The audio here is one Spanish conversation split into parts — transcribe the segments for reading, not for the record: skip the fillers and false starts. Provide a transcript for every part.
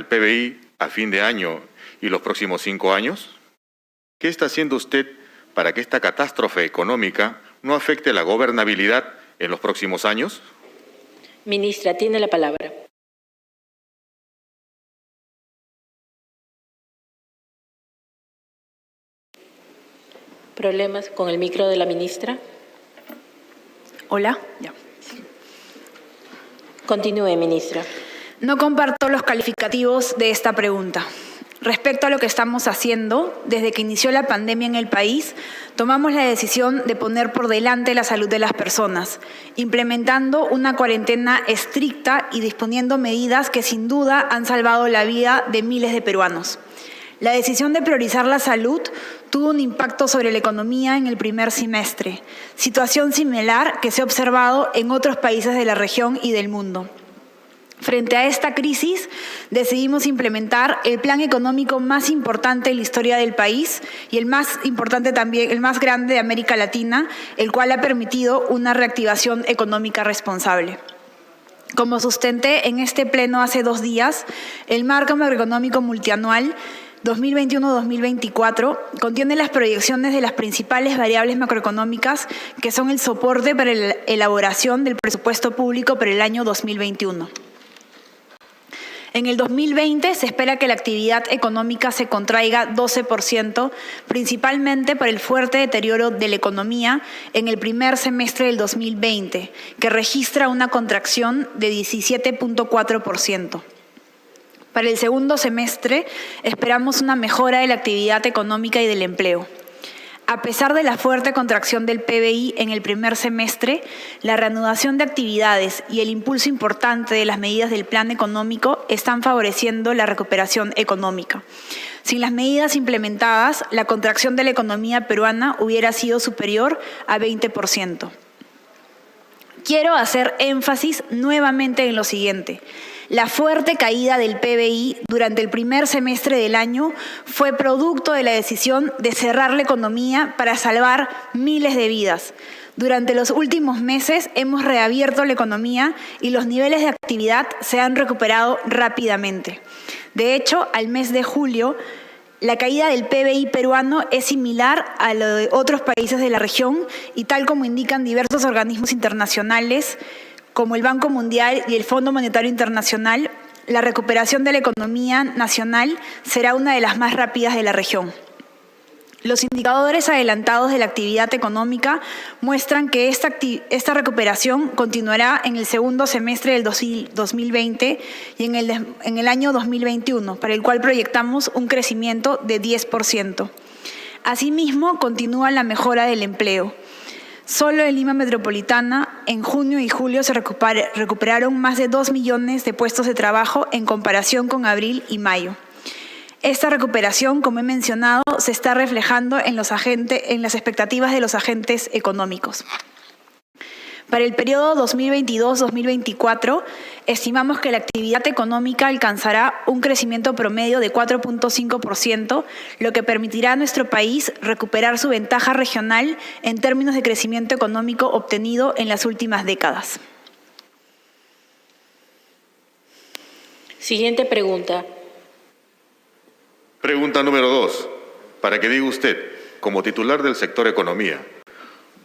PBI a fin de año y los próximos 5 años? ¿Qué está haciendo usted para que esta catástrofe económica no afecte la gobernabilidad en los próximos años? Ministra, tiene la palabra. ¿Problemas con el micro de la ministra? Hola. Ya. Continúe, ministra. No comparto los calificativos de esta pregunta. Respecto a lo que estamos haciendo, desde que inició la pandemia en el país, tomamos la decisión de poner por delante la salud de las personas, implementando una cuarentena estricta y disponiendo medidas que sin duda han salvado la vida de miles de peruanos. La decisión de priorizar la salud tuvo un impacto sobre la economía en el primer semestre, situación similar que se ha observado en otros países de la región y del mundo. Frente a esta crisis, decidimos implementar el plan económico más importante en la historia del país y el más importante también, el más grande de América Latina, el cual ha permitido una reactivación económica responsable. Como sustenté en este pleno hace 2 días, el marco macroeconómico multianual 2021-2024 contiene las proyecciones de las principales variables macroeconómicas que son el soporte para la elaboración del presupuesto público para el año 2021. En el 2020 se espera que la actividad económica se contraiga 12%, principalmente por el fuerte deterioro de la economía en el primer semestre del 2020, que registra una contracción de 17.4%. Para el segundo semestre esperamos una mejora de la actividad económica y del empleo. A pesar de la fuerte contracción del PBI en el primer semestre, la reanudación de actividades y el impulso importante de las medidas del plan económico están favoreciendo la recuperación económica. Sin las medidas implementadas, la contracción de la economía peruana hubiera sido superior a 20%. Quiero hacer énfasis nuevamente en lo siguiente. La fuerte caída del PBI durante el primer semestre del año fue producto de la decisión de cerrar la economía para salvar miles de vidas. Durante los últimos meses hemos reabierto la economía y los niveles de actividad se han recuperado rápidamente. De hecho, al mes de julio, la caída del PBI peruano es similar a lo de otros países de la región y tal como indican diversos organismos internacionales, como el Banco Mundial y el Fondo Monetario Internacional, la recuperación de la economía nacional será una de las más rápidas de la región. Los indicadores adelantados de la actividad económica muestran que esta recuperación continuará en el segundo semestre del 2020 y en el año 2021, para el cual proyectamos un crecimiento de 10%. Asimismo, continúa la mejora del empleo. Solo en Lima Metropolitana, en junio y julio se recuperaron más de 2 millones de puestos de trabajo en comparación con abril y mayo. Esta recuperación, como he mencionado, se está reflejando en las expectativas de los agentes económicos. Para el periodo 2022-2024, estimamos que la actividad económica alcanzará un crecimiento promedio de 4.5%, lo que permitirá a nuestro país recuperar su ventaja regional en términos de crecimiento económico obtenido en las últimas décadas. Siguiente pregunta. Pregunta número 2. Para que diga usted, como titular del sector economía,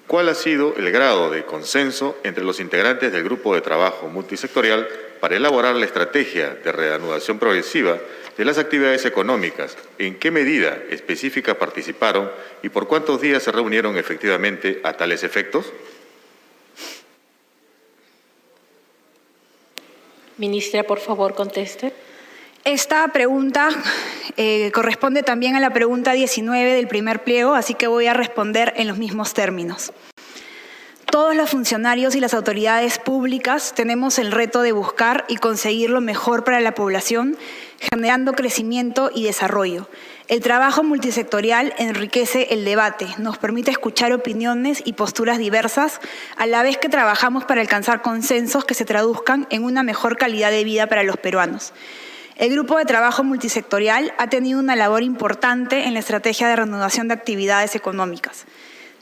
¿cuál ha sido el grado de consenso entre los integrantes del grupo de trabajo multisectorial para elaborar la estrategia de reanudación progresiva de las actividades económicas? ¿En qué medida específica participaron y por cuántos días se reunieron efectivamente a tales efectos? Ministra, por favor, conteste. Esta pregunta corresponde también a la pregunta 19 del primer pliego, así que voy a responder en los mismos términos. Todos los funcionarios y las autoridades públicas tenemos el reto de buscar y conseguir lo mejor para la población, generando crecimiento y desarrollo. El trabajo multisectorial enriquece el debate, nos permite escuchar opiniones y posturas diversas, a la vez que trabajamos para alcanzar consensos que se traduzcan en una mejor calidad de vida para los peruanos. El grupo de trabajo multisectorial ha tenido una labor importante en la estrategia de reanudación de actividades económicas.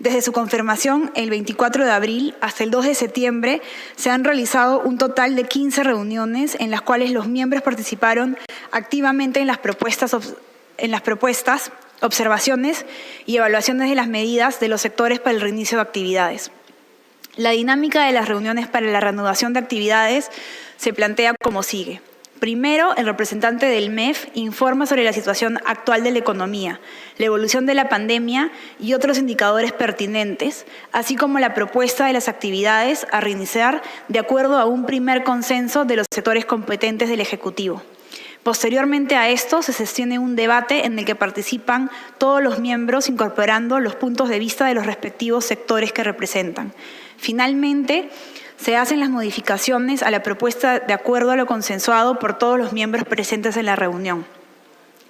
Desde su confirmación el 24 de abril hasta el 2 de septiembre se han realizado un total de 15 reuniones en las cuales los miembros participaron activamente en las propuestas, observaciones y evaluaciones de las medidas de los sectores para el reinicio de actividades. La dinámica de las reuniones para la reanudación de actividades se plantea como sigue. Primero, el representante del MEF informa sobre la situación actual de la economía, la evolución de la pandemia y otros indicadores pertinentes, así como la propuesta de las actividades a reiniciar de acuerdo a un primer consenso de los sectores competentes del Ejecutivo. Posteriormente a esto, se sostiene un debate en el que participan todos los miembros incorporando los puntos de vista de los respectivos sectores que representan. Finalmente, se hacen las modificaciones a la propuesta de acuerdo a lo consensuado por todos los miembros presentes en la reunión.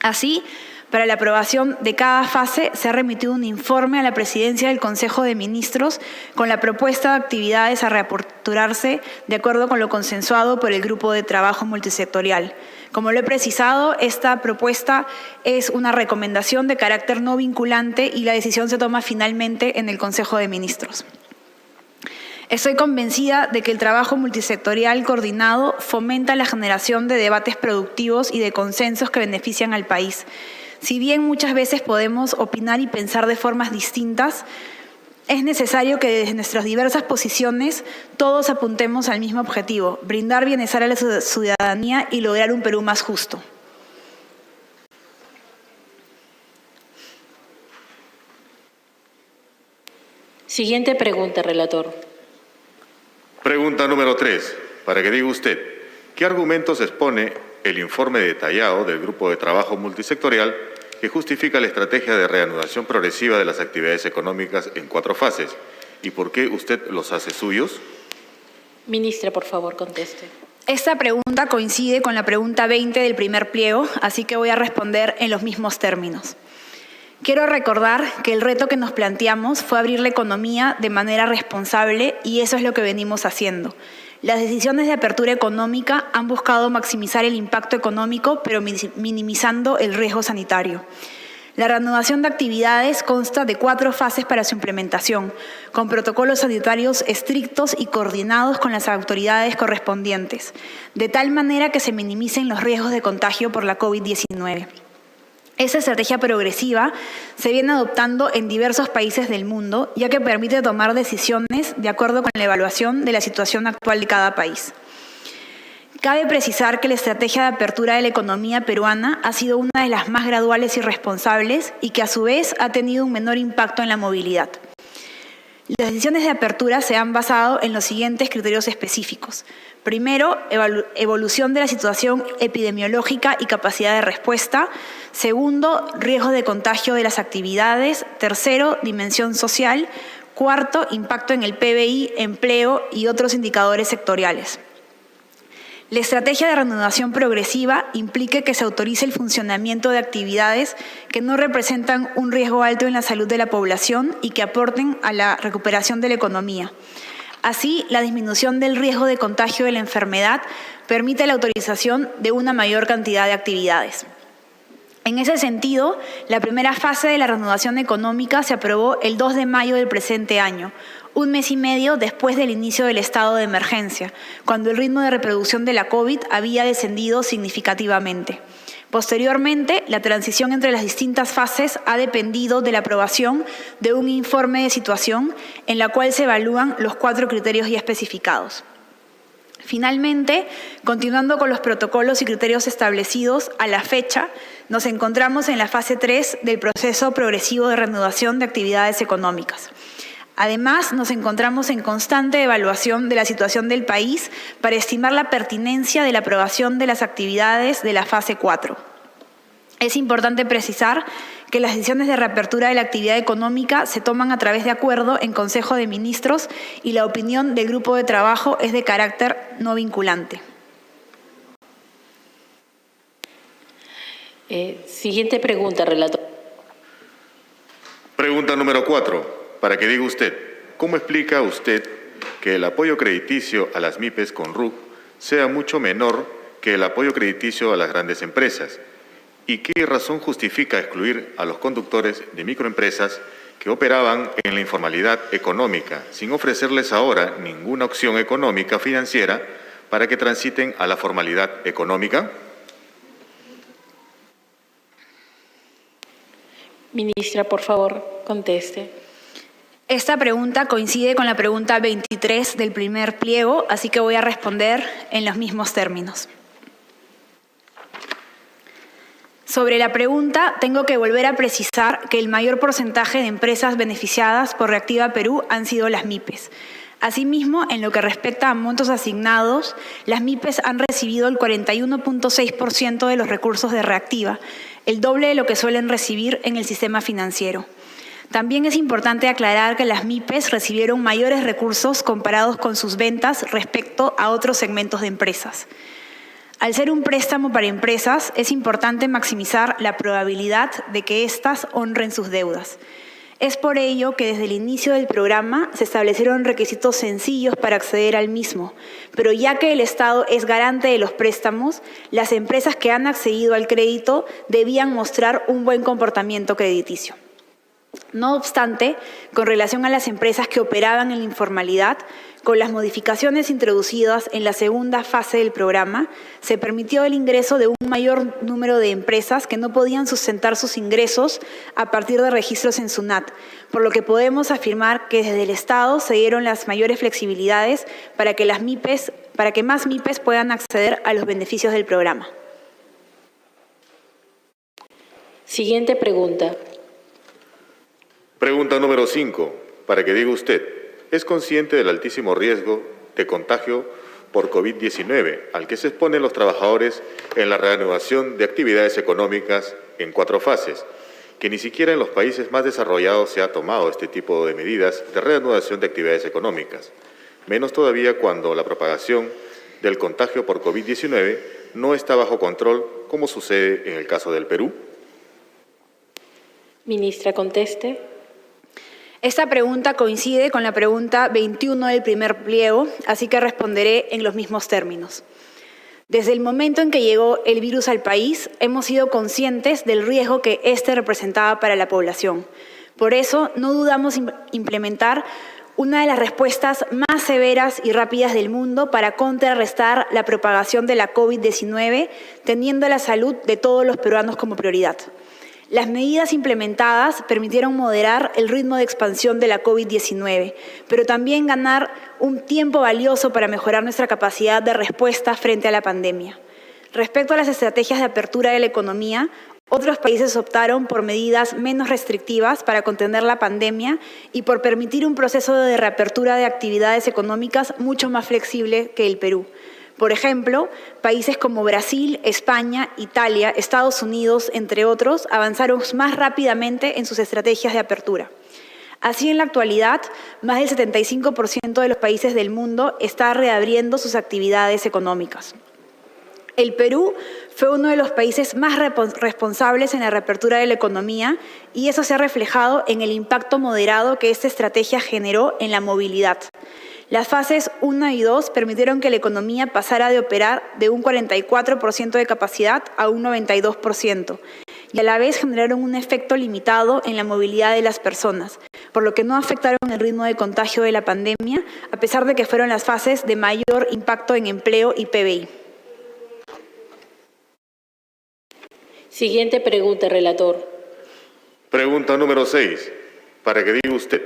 Así, para la aprobación de cada fase se ha remitido un informe a la Presidencia del Consejo de Ministros con la propuesta de actividades a reaperturarse de acuerdo con lo consensuado por el Grupo de Trabajo Multisectorial. Como lo he precisado, esta propuesta es una recomendación de carácter no vinculante y la decisión se toma finalmente en el Consejo de Ministros. Estoy convencida de que el trabajo multisectorial coordinado fomenta la generación de debates productivos y de consensos que benefician al país. Si bien muchas veces podemos opinar y pensar de formas distintas, es necesario que desde nuestras diversas posiciones todos apuntemos al mismo objetivo, brindar bienestar a la ciudadanía y lograr un Perú más justo. Siguiente pregunta, relator. Pregunta número 3. Para que diga usted, ¿qué argumentos expone el informe detallado del Grupo de Trabajo Multisectorial que justifica la estrategia de reanudación progresiva de las actividades económicas en 4 fases? ¿Y por qué usted los hace suyos? Ministra, por favor, conteste. Esta pregunta coincide con la pregunta 20 del primer pliego, así que voy a responder en los mismos términos. Quiero recordar que el reto que nos planteamos fue abrir la economía de manera responsable y eso es lo que venimos haciendo. Las decisiones de apertura económica han buscado maximizar el impacto económico, pero minimizando el riesgo sanitario. La reanudación de actividades consta de 4 fases para su implementación, con protocolos sanitarios estrictos y coordinados con las autoridades correspondientes, de tal manera que se minimicen los riesgos de contagio por la COVID-19. Esa estrategia progresiva se viene adoptando en diversos países del mundo, ya que permite tomar decisiones de acuerdo con la evaluación de la situación actual de cada país. Cabe precisar que la estrategia de apertura de la economía peruana ha sido una de las más graduales y responsables y que a su vez ha tenido un menor impacto en la movilidad. Las decisiones de apertura se han basado en los siguientes criterios específicos. Primero, evolución de la situación epidemiológica y capacidad de respuesta. Segundo, riesgo de contagio de las actividades. Tercero, dimensión social. Cuarto, impacto en el PBI, empleo y otros indicadores sectoriales. La estrategia de reanudación progresiva implica que se autorice el funcionamiento de actividades que no representan un riesgo alto en la salud de la población y que aporten a la recuperación de la economía. Así, la disminución del riesgo de contagio de la enfermedad permite la autorización de una mayor cantidad de actividades. En ese sentido, la primera fase de la reanudación económica se aprobó el 2 de mayo del presente año, un mes y medio después del inicio del estado de emergencia, cuando el ritmo de reproducción de la COVID había descendido significativamente. Posteriormente, la transición entre las distintas fases ha dependido de la aprobación de un informe de situación en la cual se evalúan los 4 criterios ya especificados. Finalmente, continuando con los protocolos y criterios establecidos, a la fecha nos encontramos en la fase 3 del proceso progresivo de reanudación de actividades económicas. Además, nos encontramos en constante evaluación de la situación del país para estimar la pertinencia de la aprobación de las actividades de la fase 4. Es importante precisar que las decisiones de reapertura de la actividad económica se toman a través de acuerdo en Consejo de Ministros y la opinión del grupo de trabajo es de carácter no vinculante. Siguiente pregunta, relator. Pregunta número 4. Para que diga usted, ¿cómo explica usted que el apoyo crediticio a las MIPES con RUC sea mucho menor que el apoyo crediticio a las grandes empresas? ¿Y qué razón justifica excluir a los conductores de microempresas que operaban en la informalidad económica, sin ofrecerles ahora ninguna opción económica financiera para que transiten a la formalidad económica? Ministra, por favor, conteste. Esta pregunta coincide con la pregunta 23 del primer pliego, así que voy a responder en los mismos términos. Sobre la pregunta, tengo que volver a precisar que el mayor porcentaje de empresas beneficiadas por Reactiva Perú han sido las MIPES. Asimismo, en lo que respecta a montos asignados, las MIPES han recibido el 41.6% de los recursos de Reactiva, el doble de lo que suelen recibir en el sistema financiero. También es importante aclarar que las MIPES recibieron mayores recursos comparados con sus ventas respecto a otros segmentos de empresas. Al ser un préstamo para empresas, es importante maximizar la probabilidad de que éstas honren sus deudas. Es por ello que desde el inicio del programa se establecieron requisitos sencillos para acceder al mismo, pero ya que el Estado es garante de los préstamos, las empresas que han accedido al crédito debían mostrar un buen comportamiento crediticio. No obstante, con relación a las empresas que operaban en la informalidad, con las modificaciones introducidas en la segunda fase del programa, se permitió el ingreso de un mayor número de empresas que no podían sustentar sus ingresos a partir de registros en SUNAT, por lo que podemos afirmar que desde el Estado se dieron las mayores flexibilidades para que más MIPES puedan acceder a los beneficios del programa. Siguiente pregunta. Pregunta número 5, para que diga usted, ¿es consciente del altísimo riesgo de contagio por COVID-19 al que se exponen los trabajadores en la reanudación de actividades económicas en 4 fases, que ni siquiera en los países más desarrollados se ha tomado este tipo de medidas de reanudación de actividades económicas, menos todavía cuando la propagación del contagio por COVID-19 no está bajo control, como sucede en el caso del Perú? Ministra, conteste. Esta pregunta coincide con la pregunta 21 del primer pliego, así que responderé en los mismos términos. Desde el momento en que llegó el virus al país, hemos sido conscientes del riesgo que éste representaba para la población. Por eso, no dudamos en implementar una de las respuestas más severas y rápidas del mundo para contrarrestar la propagación de la COVID-19, teniendo la salud de todos los peruanos como prioridad. Las medidas implementadas permitieron moderar el ritmo de expansión de la COVID-19, pero también ganar un tiempo valioso para mejorar nuestra capacidad de respuesta frente a la pandemia. Respecto a las estrategias de apertura de la economía, otros países optaron por medidas menos restrictivas para contener la pandemia y por permitir un proceso de reapertura de actividades económicas mucho más flexible que el Perú. Por ejemplo, países como Brasil, España, Italia, Estados Unidos, entre otros, avanzaron más rápidamente en sus estrategias de apertura. Así, en la actualidad, más del 75% de los países del mundo está reabriendo sus actividades económicas. El Perú fue uno de los países más responsables en la reapertura de la economía y eso se ha reflejado en el impacto moderado que esta estrategia generó en la movilidad. Las fases 1 y 2 permitieron que la economía pasara de operar de un 44% de capacidad a un 92%, y a la vez generaron un efecto limitado en la movilidad de las personas, por lo que no afectaron el ritmo de contagio de la pandemia, a pesar de que fueron las fases de mayor impacto en empleo y PBI. Siguiente pregunta, relator. Pregunta número 6, para que diga usted,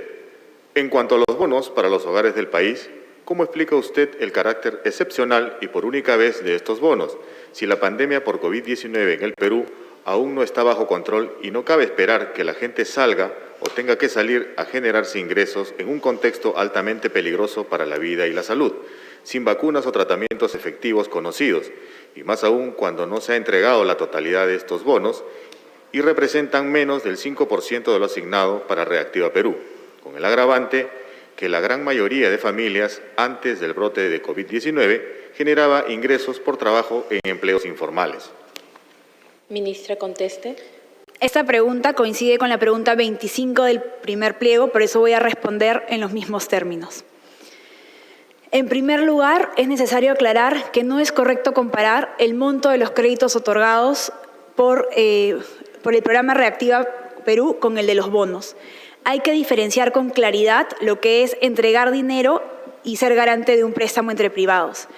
en cuanto a los bonos para los hogares del país, ¿cómo explica usted el carácter excepcional y por única vez de estos bonos, si la pandemia por COVID-19 en el Perú aún no está bajo control y no cabe esperar que la gente salga o tenga que salir a generarse ingresos en un contexto altamente peligroso para la vida y la salud, sin vacunas o tratamientos efectivos conocidos, y más aún cuando no se ha entregado la totalidad de estos bonos y representan menos del 5% de lo asignado para Reactiva Perú, con el agravante que la gran mayoría de familias antes del brote de COVID-19 generaba ingresos por trabajo en empleos informales? Ministra, conteste. Esta pregunta coincide con la pregunta 25 del primer pliego, por eso voy a responder en los mismos términos. En primer lugar, es necesario aclarar que no es correcto comparar el monto de los créditos otorgados por el programa Reactiva Perú con el de los bonos. hay que diferenciar con claridad lo que es entregar dinero y ser garante de un préstamo entre privados.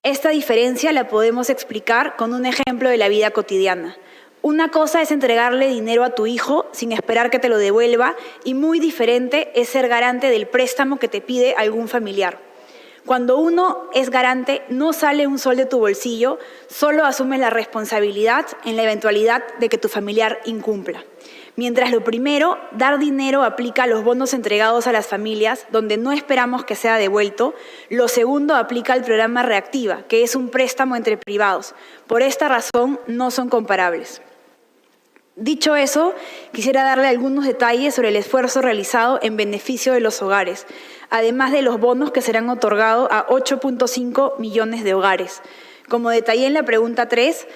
Esta diferencia la podemos explicar con un ejemplo de la vida cotidiana. Una cosa es entregarle dinero a tu hijo sin esperar que te lo devuelva y muy diferente es ser garante del préstamo que te pide algún familiar. Cuando uno es garante, no sale un sol de tu bolsillo, solo asumes la responsabilidad en la eventualidad de que tu familiar incumpla. Mientras lo primero, dar dinero aplica a los bonos entregados a las familias, donde no esperamos que sea devuelto. Lo segundo aplica al programa Reactiva, que es un préstamo entre privados. Por esta razón, no son comparables. Dicho eso, quisiera darle algunos detalles sobre el esfuerzo realizado en beneficio de los hogares, además de los bonos que serán otorgados a 8.5 millones de hogares. Como detallé en la pregunta 3,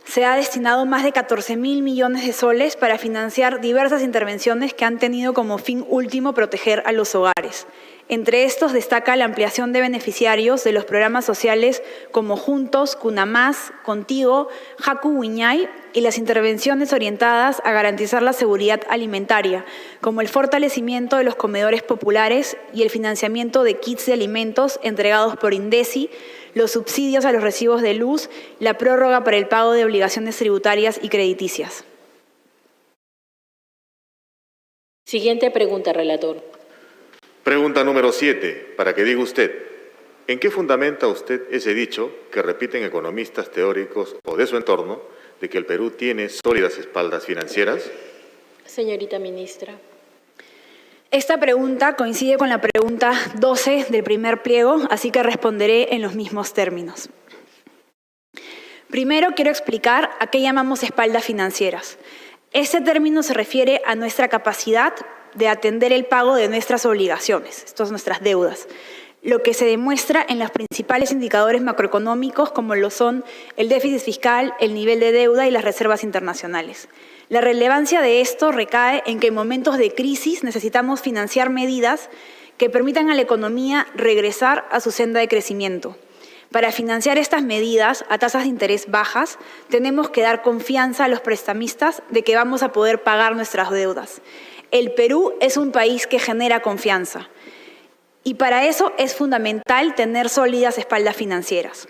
se ha destinado más de 14.000 millones de soles para financiar diversas intervenciones que han tenido como fin último proteger a los hogares. Entre estos destaca la ampliación de beneficiarios de los programas sociales como Juntos, Cunamás, Contigo, Haku Wiñay y las intervenciones orientadas a garantizar la seguridad alimentaria, como el fortalecimiento de los comedores populares y el financiamiento de kits de alimentos entregados por INDECI, los subsidios a los recibos de luz, la prórroga para el pago de obligaciones tributarias y crediticias. Siguiente pregunta, relator. Pregunta número 7, para que diga usted, ¿en qué fundamenta usted ese dicho que repiten economistas teóricos o de su entorno de que el Perú tiene sólidas espaldas financieras? Señorita ministra. Esta pregunta coincide con la pregunta 12 del primer pliego, así que responderé en los mismos términos. Primero quiero explicar a qué llamamos espaldas financieras. Este término se refiere a nuestra capacidad de atender el pago de nuestras obligaciones, estas son nuestras deudas, lo que se demuestra en los principales indicadores macroeconómicos como lo son el déficit fiscal, el nivel de deuda y las reservas internacionales. La relevancia de esto recae en que en momentos de crisis necesitamos financiar medidas que permitan a la economía regresar a su senda de crecimiento. Para financiar estas medidas a tasas de interés bajas, tenemos que dar confianza a los prestamistas de que vamos a poder pagar nuestras deudas. El Perú es un país que genera confianza y para eso es fundamental tener sólidas espaldas financieras.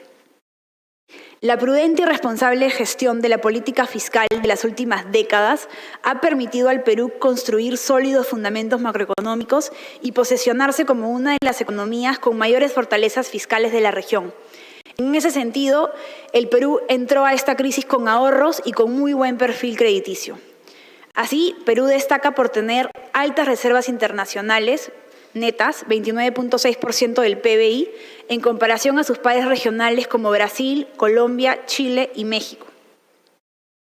La prudente y responsable gestión de la política fiscal de las últimas décadas ha permitido al Perú construir sólidos fundamentos macroeconómicos y posesionarse como una de las economías con mayores fortalezas fiscales de la región. En ese sentido, el Perú entró a esta crisis con ahorros y con muy buen perfil crediticio. Así, Perú destaca por tener altas reservas internacionales, netas, 29.6% del PBI, en comparación a sus pares regionales como Brasil, Colombia, Chile y México.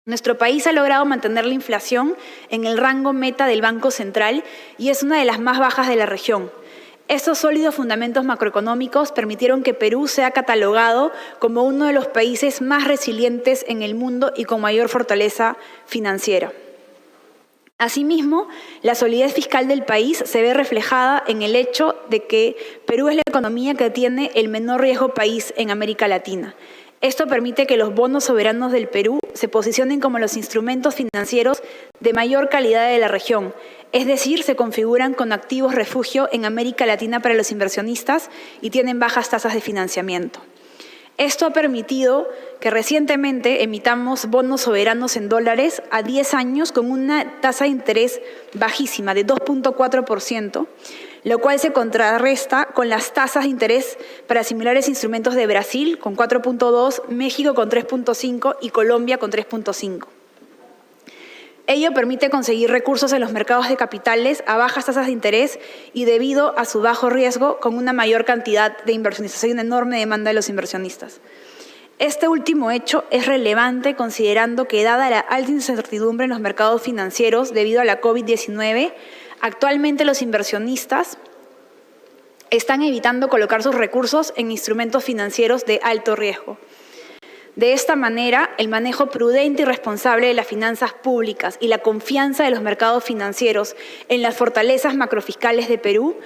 Nuestro país ha logrado mantener la inflación en el rango meta del Banco Central y es una de las más bajas de la región. Estos sólidos fundamentos macroeconómicos permitieron que Perú sea catalogado como uno de los países más resilientes en el mundo y con mayor fortaleza financiera. Asimismo, la solidez fiscal del país se ve reflejada en el hecho de que Perú es la economía que tiene el menor riesgo país en América Latina. Esto permite que los bonos soberanos del Perú se posicionen como los instrumentos financieros de mayor calidad de la región, es decir, se configuran con activos refugio en América Latina para los inversionistas y tienen bajas tasas de financiamiento. Esto ha permitido que recientemente emitamos bonos soberanos en dólares a 10 años con una tasa de interés bajísima de 2.4%, lo cual se contrarresta con las tasas de interés para similares instrumentos de Brasil con 4.2%, México con 3.5% y Colombia con 3.5%. Ello permite conseguir recursos en los mercados de capitales a bajas tasas de interés y debido a su bajo riesgo con una mayor cantidad de inversionización y una enorme demanda de los inversionistas. Este último hecho es relevante considerando que dada la alta incertidumbre en los mercados financieros debido a la COVID-19, actualmente los inversionistas están evitando colocar sus recursos en instrumentos financieros de alto riesgo. De esta manera, el manejo prudente y responsable de las finanzas públicas y la confianza de los mercados financieros en las fortalezas macrofiscales de Perú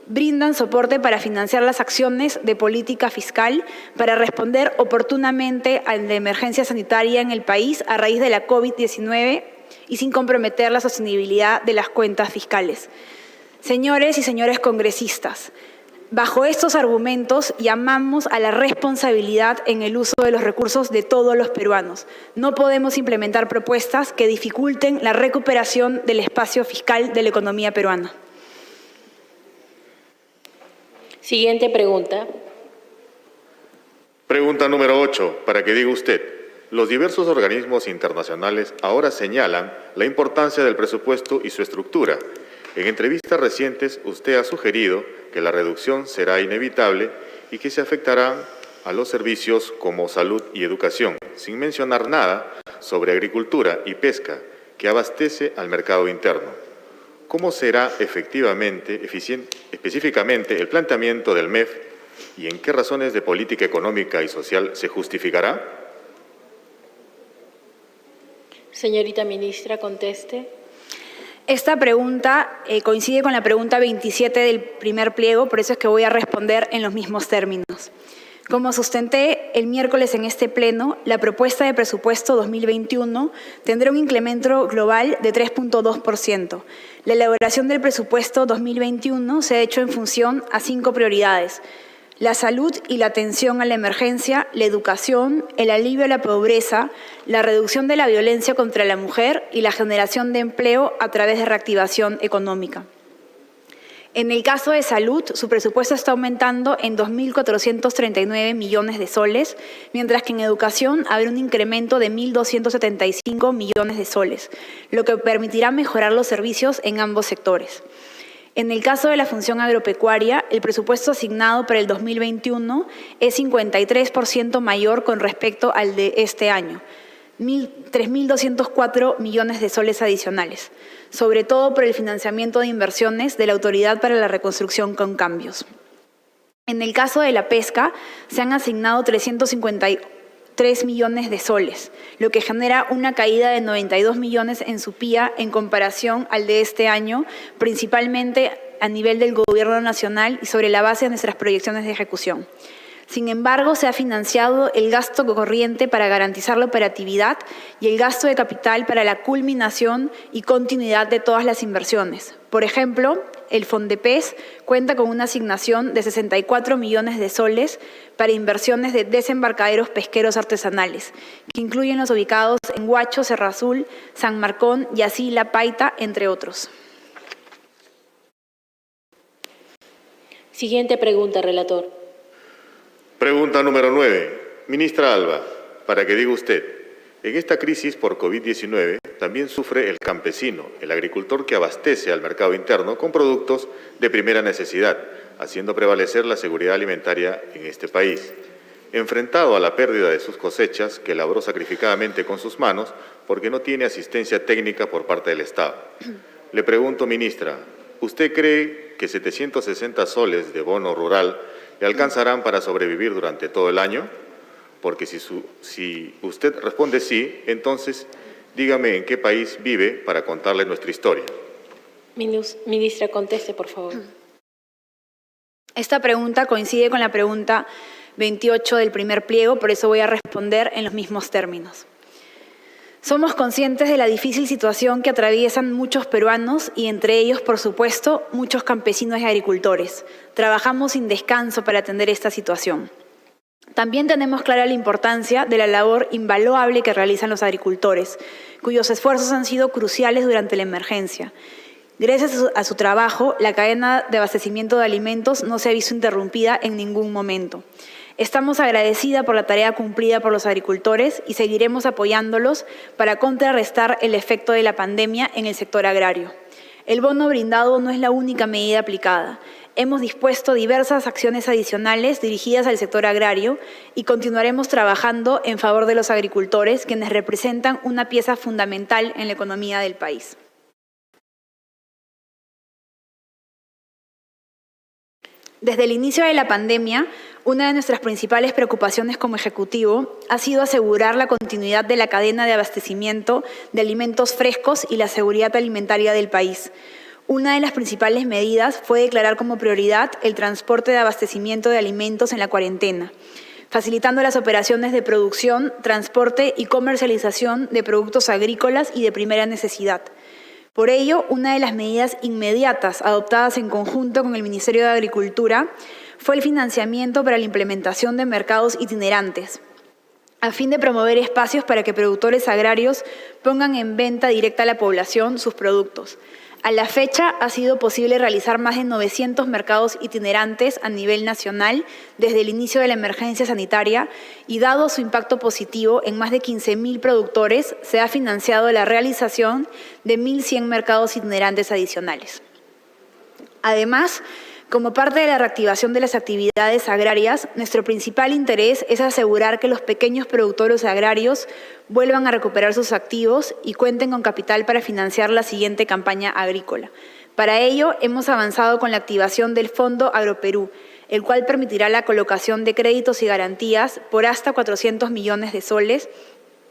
brindan soporte para financiar las acciones de política fiscal para responder oportunamente a la emergencia sanitaria en el país a raíz de la COVID-19 y sin comprometer la sostenibilidad de las cuentas fiscales. Señores y señores congresistas, bajo estos argumentos llamamos a la responsabilidad en el uso de los recursos de todos los peruanos. No podemos implementar propuestas que dificulten la recuperación del espacio fiscal de la economía peruana. Siguiente pregunta. Pregunta número 8, para que diga usted. Los diversos organismos internacionales ahora señalan la importancia del presupuesto y su estructura. En entrevistas recientes, usted ha sugerido que la reducción será inevitable y que se afectarán a los servicios como salud y educación, sin mencionar nada sobre agricultura y pesca, que abastece al mercado interno. ¿Cómo será específicamente el planteamiento del MEF y en qué razones de política económica y social se justificará? Señorita ministra, conteste. Esta pregunta coincide con la pregunta 27 del primer pliego, por eso es que voy a responder en los mismos términos. Como sustenté el miércoles en este pleno, la propuesta de presupuesto 2021 tendrá un incremento global de 3.2%. La elaboración del presupuesto 2021 se ha hecho en función a 5 prioridades: la salud y la atención a la emergencia, la educación, el alivio a la pobreza, la reducción de la violencia contra la mujer y la generación de empleo a través de reactivación económica. En el caso de salud, su presupuesto está aumentando en 2.439 millones de soles, mientras que en educación habrá un incremento de 1.275 millones de soles, lo que permitirá mejorar los servicios en ambos sectores. En el caso de la función agropecuaria, el presupuesto asignado para el 2021 es 53% mayor con respecto al de este año, 3.204 millones de soles adicionales, sobre todo por el financiamiento de inversiones de la Autoridad para la Reconstrucción con Cambios. En el caso de la pesca, se han asignado 353 millones de soles, lo que genera una caída de 92 millones en su PIA en comparación al de este año, principalmente a nivel del Gobierno Nacional y sobre la base de nuestras proyecciones de ejecución. Sin embargo, se ha financiado el gasto corriente para garantizar la operatividad y el gasto de capital para la culminación y continuidad de todas las inversiones. Por ejemplo, el FONDEPES cuenta con una asignación de 64 millones de soles para inversiones de desembarcaderos pesqueros artesanales, que incluyen los ubicados en Huacho, Serra Azul, San Marcón, Yacila, Paita, entre otros. Siguiente pregunta, relator. Pregunta número 9. Ministra Alba, para que diga usted, en esta crisis por COVID-19 también sufre el campesino, el agricultor que abastece al mercado interno con productos de primera necesidad, haciendo prevalecer la seguridad alimentaria en este país. Enfrentado a la pérdida de sus cosechas, que labró sacrificadamente con sus manos porque no tiene asistencia técnica por parte del Estado. Le pregunto, ministra, ¿usted cree que 760 soles de bono rural le alcanzarán para sobrevivir durante todo el año? Porque si usted responde sí, entonces dígame en qué país vive para contarle nuestra historia. Ministra, conteste, por favor. Esta pregunta coincide con la pregunta 28 del primer pliego, por eso voy a responder en los mismos términos. Somos conscientes de la difícil situación que atraviesan muchos peruanos y entre ellos, por supuesto, muchos campesinos y agricultores. Trabajamos sin descanso para atender esta situación. También tenemos clara la importancia de la labor invaluable que realizan los agricultores, cuyos esfuerzos han sido cruciales durante la emergencia. Gracias a su trabajo, la cadena de abastecimiento de alimentos no se ha visto interrumpida en ningún momento. Estamos agradecidas por la tarea cumplida por los agricultores y seguiremos apoyándolos para contrarrestar el efecto de la pandemia en el sector agrario. El bono brindado no es la única medida aplicada. Hemos dispuesto diversas acciones adicionales dirigidas al sector agrario y continuaremos trabajando en favor de los agricultores, quienes representan una pieza fundamental en la economía del país. Desde el inicio de la pandemia, una de nuestras principales preocupaciones como Ejecutivo ha sido asegurar la continuidad de la cadena de abastecimiento de alimentos frescos y la seguridad alimentaria del país. Una de las principales medidas fue declarar como prioridad el transporte de abastecimiento de alimentos en la cuarentena. facilitando las operaciones de producción, transporte y comercialización de productos agrícolas y de primera necesidad. Por ello, una de las medidas inmediatas adoptadas en conjunto con el Ministerio de Agricultura fue el financiamiento para la implementación de mercados itinerantes, a fin de promover espacios para que productores agrarios pongan en venta directa a la población sus productos. A la fecha ha sido posible realizar más de 900 mercados itinerantes a nivel nacional desde el inicio de la emergencia sanitaria y dado su impacto positivo en más de 15.000 productores, se ha financiado la realización de 1.100 mercados itinerantes adicionales. Además, como parte de la reactivación de las actividades agrarias, nuestro principal interés es asegurar que los pequeños productores agrarios vuelvan a recuperar sus activos y cuenten con capital para financiar la siguiente campaña agrícola. Para ello, hemos avanzado con la activación del Fondo Agroperú, el cual permitirá la colocación de créditos y garantías por hasta 400 millones de soles,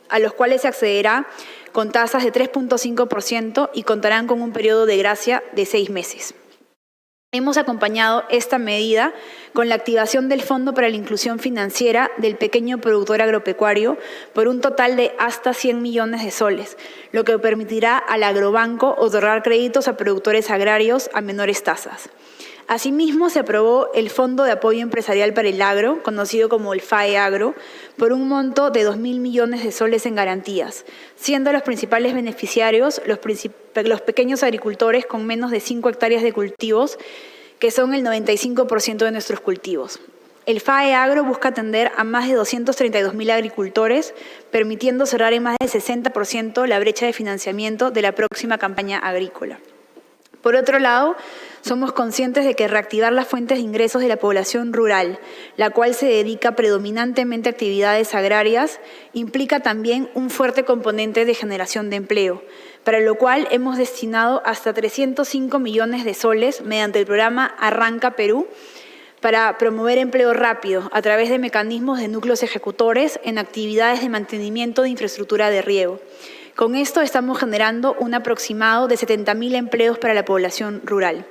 a los cuales se accederá con tasas de 3.5% y contarán con un periodo de gracia de 6 meses. Hemos acompañado esta medida con la activación del Fondo para la Inclusión Financiera del Pequeño Productor Agropecuario por un total de hasta 100 millones de soles, lo que permitirá al agrobanco otorgar créditos a productores agrarios a menores tasas. Asimismo, se aprobó el Fondo de Apoyo Empresarial para el Agro, conocido como el FAE-Agro, por un monto de 2.000 millones de soles en garantías, siendo los principales beneficiarios los pequeños agricultores con menos de 5 hectáreas de cultivos, que son el 95% de nuestros cultivos. El FAE-Agro busca atender a más de 232.000 agricultores, permitiendo cerrar en más del 60% la brecha de financiamiento de la próxima campaña agrícola. Por otro lado, somos conscientes de que reactivar las fuentes de ingresos de la población rural, la cual se dedica predominantemente a actividades agrarias, implica también un fuerte componente de generación de empleo, para lo cual hemos destinado hasta 305 millones de soles mediante el programa Arranca Perú para promover empleo rápido a través de mecanismos de núcleos ejecutores en actividades de mantenimiento de infraestructura de riego. Con esto estamos generando un aproximado de 70.000 empleos para la población rural.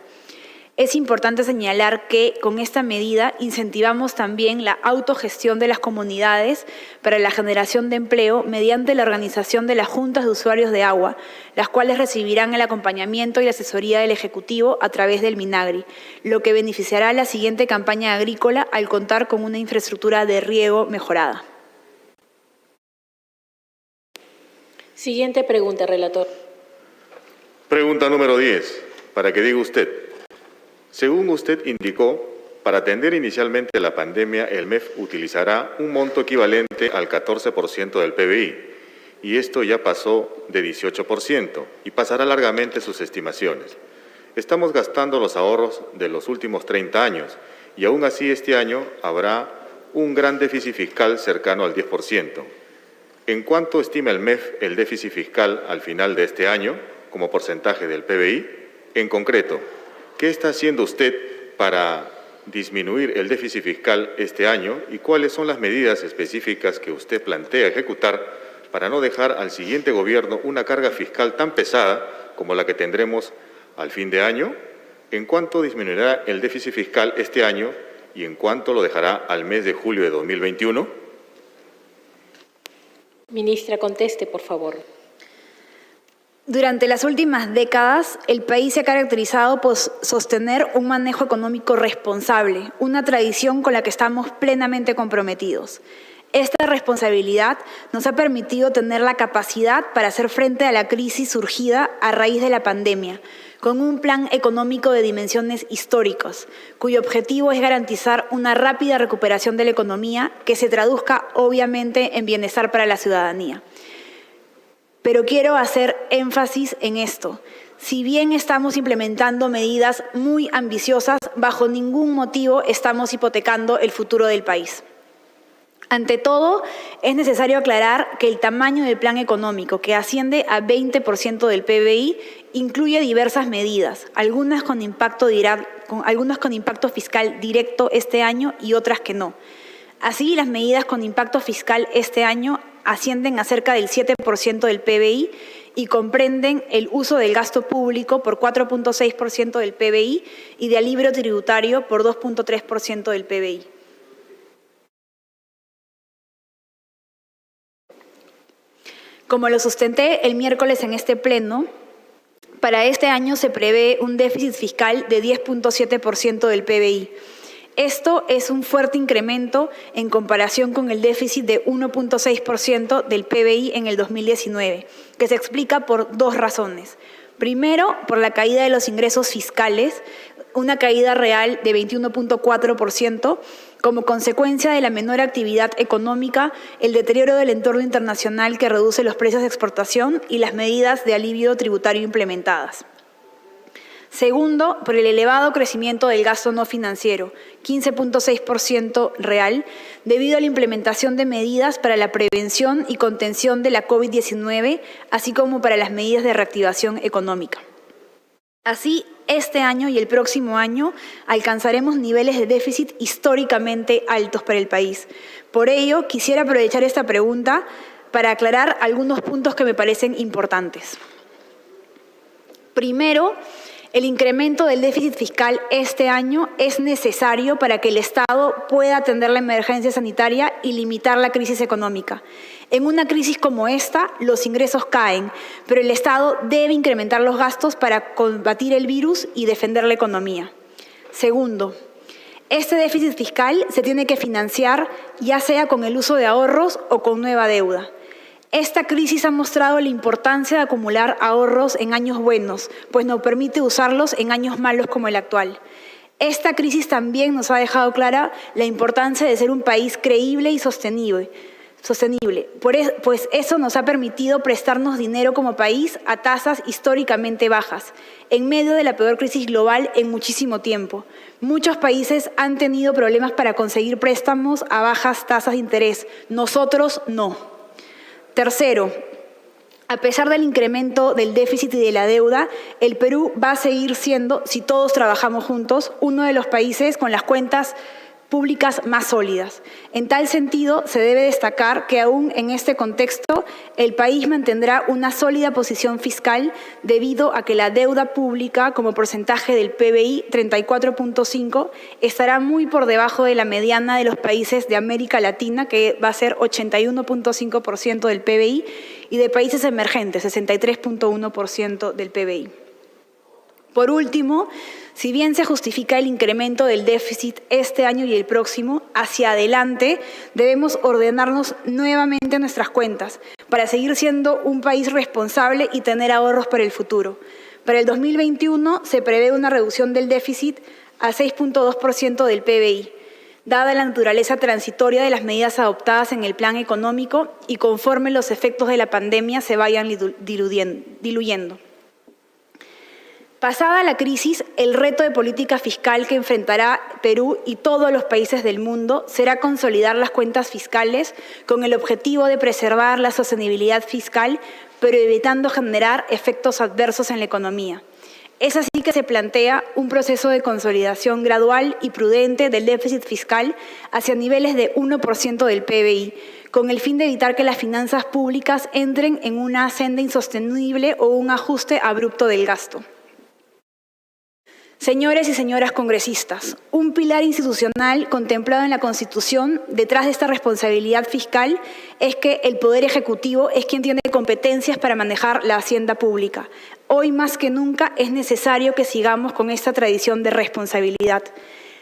Es importante señalar que con esta medida incentivamos también la autogestión de las comunidades para la generación de empleo mediante la organización de las juntas de usuarios de agua, las cuales recibirán el acompañamiento y la asesoría del Ejecutivo a través del Minagri, lo que beneficiará a la siguiente campaña agrícola al contar con una infraestructura de riego mejorada. Siguiente pregunta, relator. Pregunta número 10, para que diga usted. Según usted indicó, para atender inicialmente la pandemia, el MEF utilizará un monto equivalente al 14% del PBI, y esto ya pasó de 18% y pasará largamente sus estimaciones. Estamos gastando los ahorros de los últimos 30 años y aún así este año habrá un gran déficit fiscal cercano al 10%. ¿En cuánto estima el MEF el déficit fiscal al final de este año como porcentaje del PBI? En concreto, ¿qué está haciendo usted para disminuir el déficit fiscal este año y cuáles son las medidas específicas que usted plantea ejecutar para no dejar al siguiente gobierno una carga fiscal tan pesada como la que tendremos al fin de año? ¿En cuánto disminuirá el déficit fiscal este año y en cuánto lo dejará al mes de julio de 2021? Ministra, conteste, por favor. Durante las últimas décadas, el país se ha caracterizado por sostener un manejo económico responsable, una tradición con la que estamos plenamente comprometidos. Esta responsabilidad nos ha permitido tener la capacidad para hacer frente a la crisis surgida a raíz de la pandemia, con un plan económico de dimensiones históricas, cuyo objetivo es garantizar una rápida recuperación de la economía que se traduzca obviamente en bienestar para la ciudadanía. Pero quiero hacer énfasis en esto. Si bien estamos implementando medidas muy ambiciosas, bajo ningún motivo estamos hipotecando el futuro del país. Ante todo, es necesario aclarar que el tamaño del plan económico, que asciende a 20% del PBI, incluye diversas medidas, algunas con impacto fiscal directo este año y otras que no. Así, las medidas con impacto fiscal este año ascienden a cerca del 7% del PBI y comprenden el uso del gasto público por 4.6% del PBI y de alivio tributario por 2.3% del PBI. Como lo sustenté el miércoles en este pleno, para este año se prevé un déficit fiscal de 10.7% del PBI. Esto es un fuerte incremento en comparación con el déficit de 1.6% del PBI en el 2019, que se explica por dos razones. Primero, por la caída de los ingresos fiscales, una caída real de 21.4%, como consecuencia de la menor actividad económica, el deterioro del entorno internacional que reduce los precios de exportación y las medidas de alivio tributario implementadas. Segundo, por el elevado crecimiento del gasto no financiero, 15.6% real, debido a la implementación de medidas para la prevención y contención de la COVID-19, así como para las medidas de reactivación económica. Así, este año y el próximo año alcanzaremos niveles de déficit históricamente altos para el país. Por ello, quisiera aprovechar esta pregunta para aclarar algunos puntos que me parecen importantes. Primero, el incremento del déficit fiscal este año es necesario para que el Estado pueda atender la emergencia sanitaria y limitar la crisis económica. En una crisis como esta, los ingresos caen, pero el Estado debe incrementar los gastos para combatir el virus y defender la economía. Segundo, este déficit fiscal se tiene que financiar ya sea con el uso de ahorros o con nueva deuda. Esta crisis ha mostrado la importancia de acumular ahorros en años buenos, pues nos permite usarlos en años malos como el actual. Esta crisis también nos ha dejado clara la importancia de ser un país creíble y sostenible, pues eso nos ha permitido prestarnos dinero como país a tasas históricamente bajas, en medio de la peor crisis global en muchísimo tiempo. Muchos países han tenido problemas para conseguir préstamos a bajas tasas de interés, nosotros no. Tercero, a pesar del incremento del déficit y de la deuda, el Perú va a seguir siendo, si todos trabajamos juntos, uno de los países con las cuentas públicas más sólidas. En tal sentido, se debe destacar que aún en este contexto, el país mantendrá una sólida posición fiscal debido a que la deuda pública como porcentaje del PBI, 34.5, estará muy por debajo de la mediana de los países de América Latina, que va a ser 81.5% del PBI, y de países emergentes, 63.1% del PBI. Por último, si bien se justifica el incremento del déficit este año y el próximo, hacia adelante debemos ordenarnos nuevamente nuestras cuentas para seguir siendo un país responsable y tener ahorros para el futuro. Para el 2021 se prevé una reducción del déficit a 6.2% del PBI, dada la naturaleza transitoria de las medidas adoptadas en el plan económico y conforme los efectos de la pandemia se vayan diluyendo. Pasada la crisis, el reto de política fiscal que enfrentará Perú y todos los países del mundo será consolidar las cuentas fiscales con el objetivo de preservar la sostenibilidad fiscal, pero evitando generar efectos adversos en la economía. Es así que se plantea un proceso de consolidación gradual y prudente del déficit fiscal hacia niveles de 1% del PBI, con el fin de evitar que las finanzas públicas entren en una senda insostenible o un ajuste abrupto del gasto. Señores y señoras congresistas, un pilar institucional contemplado en la Constitución detrás de esta responsabilidad fiscal es que el Poder Ejecutivo es quien tiene competencias para manejar la hacienda pública. Hoy más que nunca es necesario que sigamos con esta tradición de responsabilidad.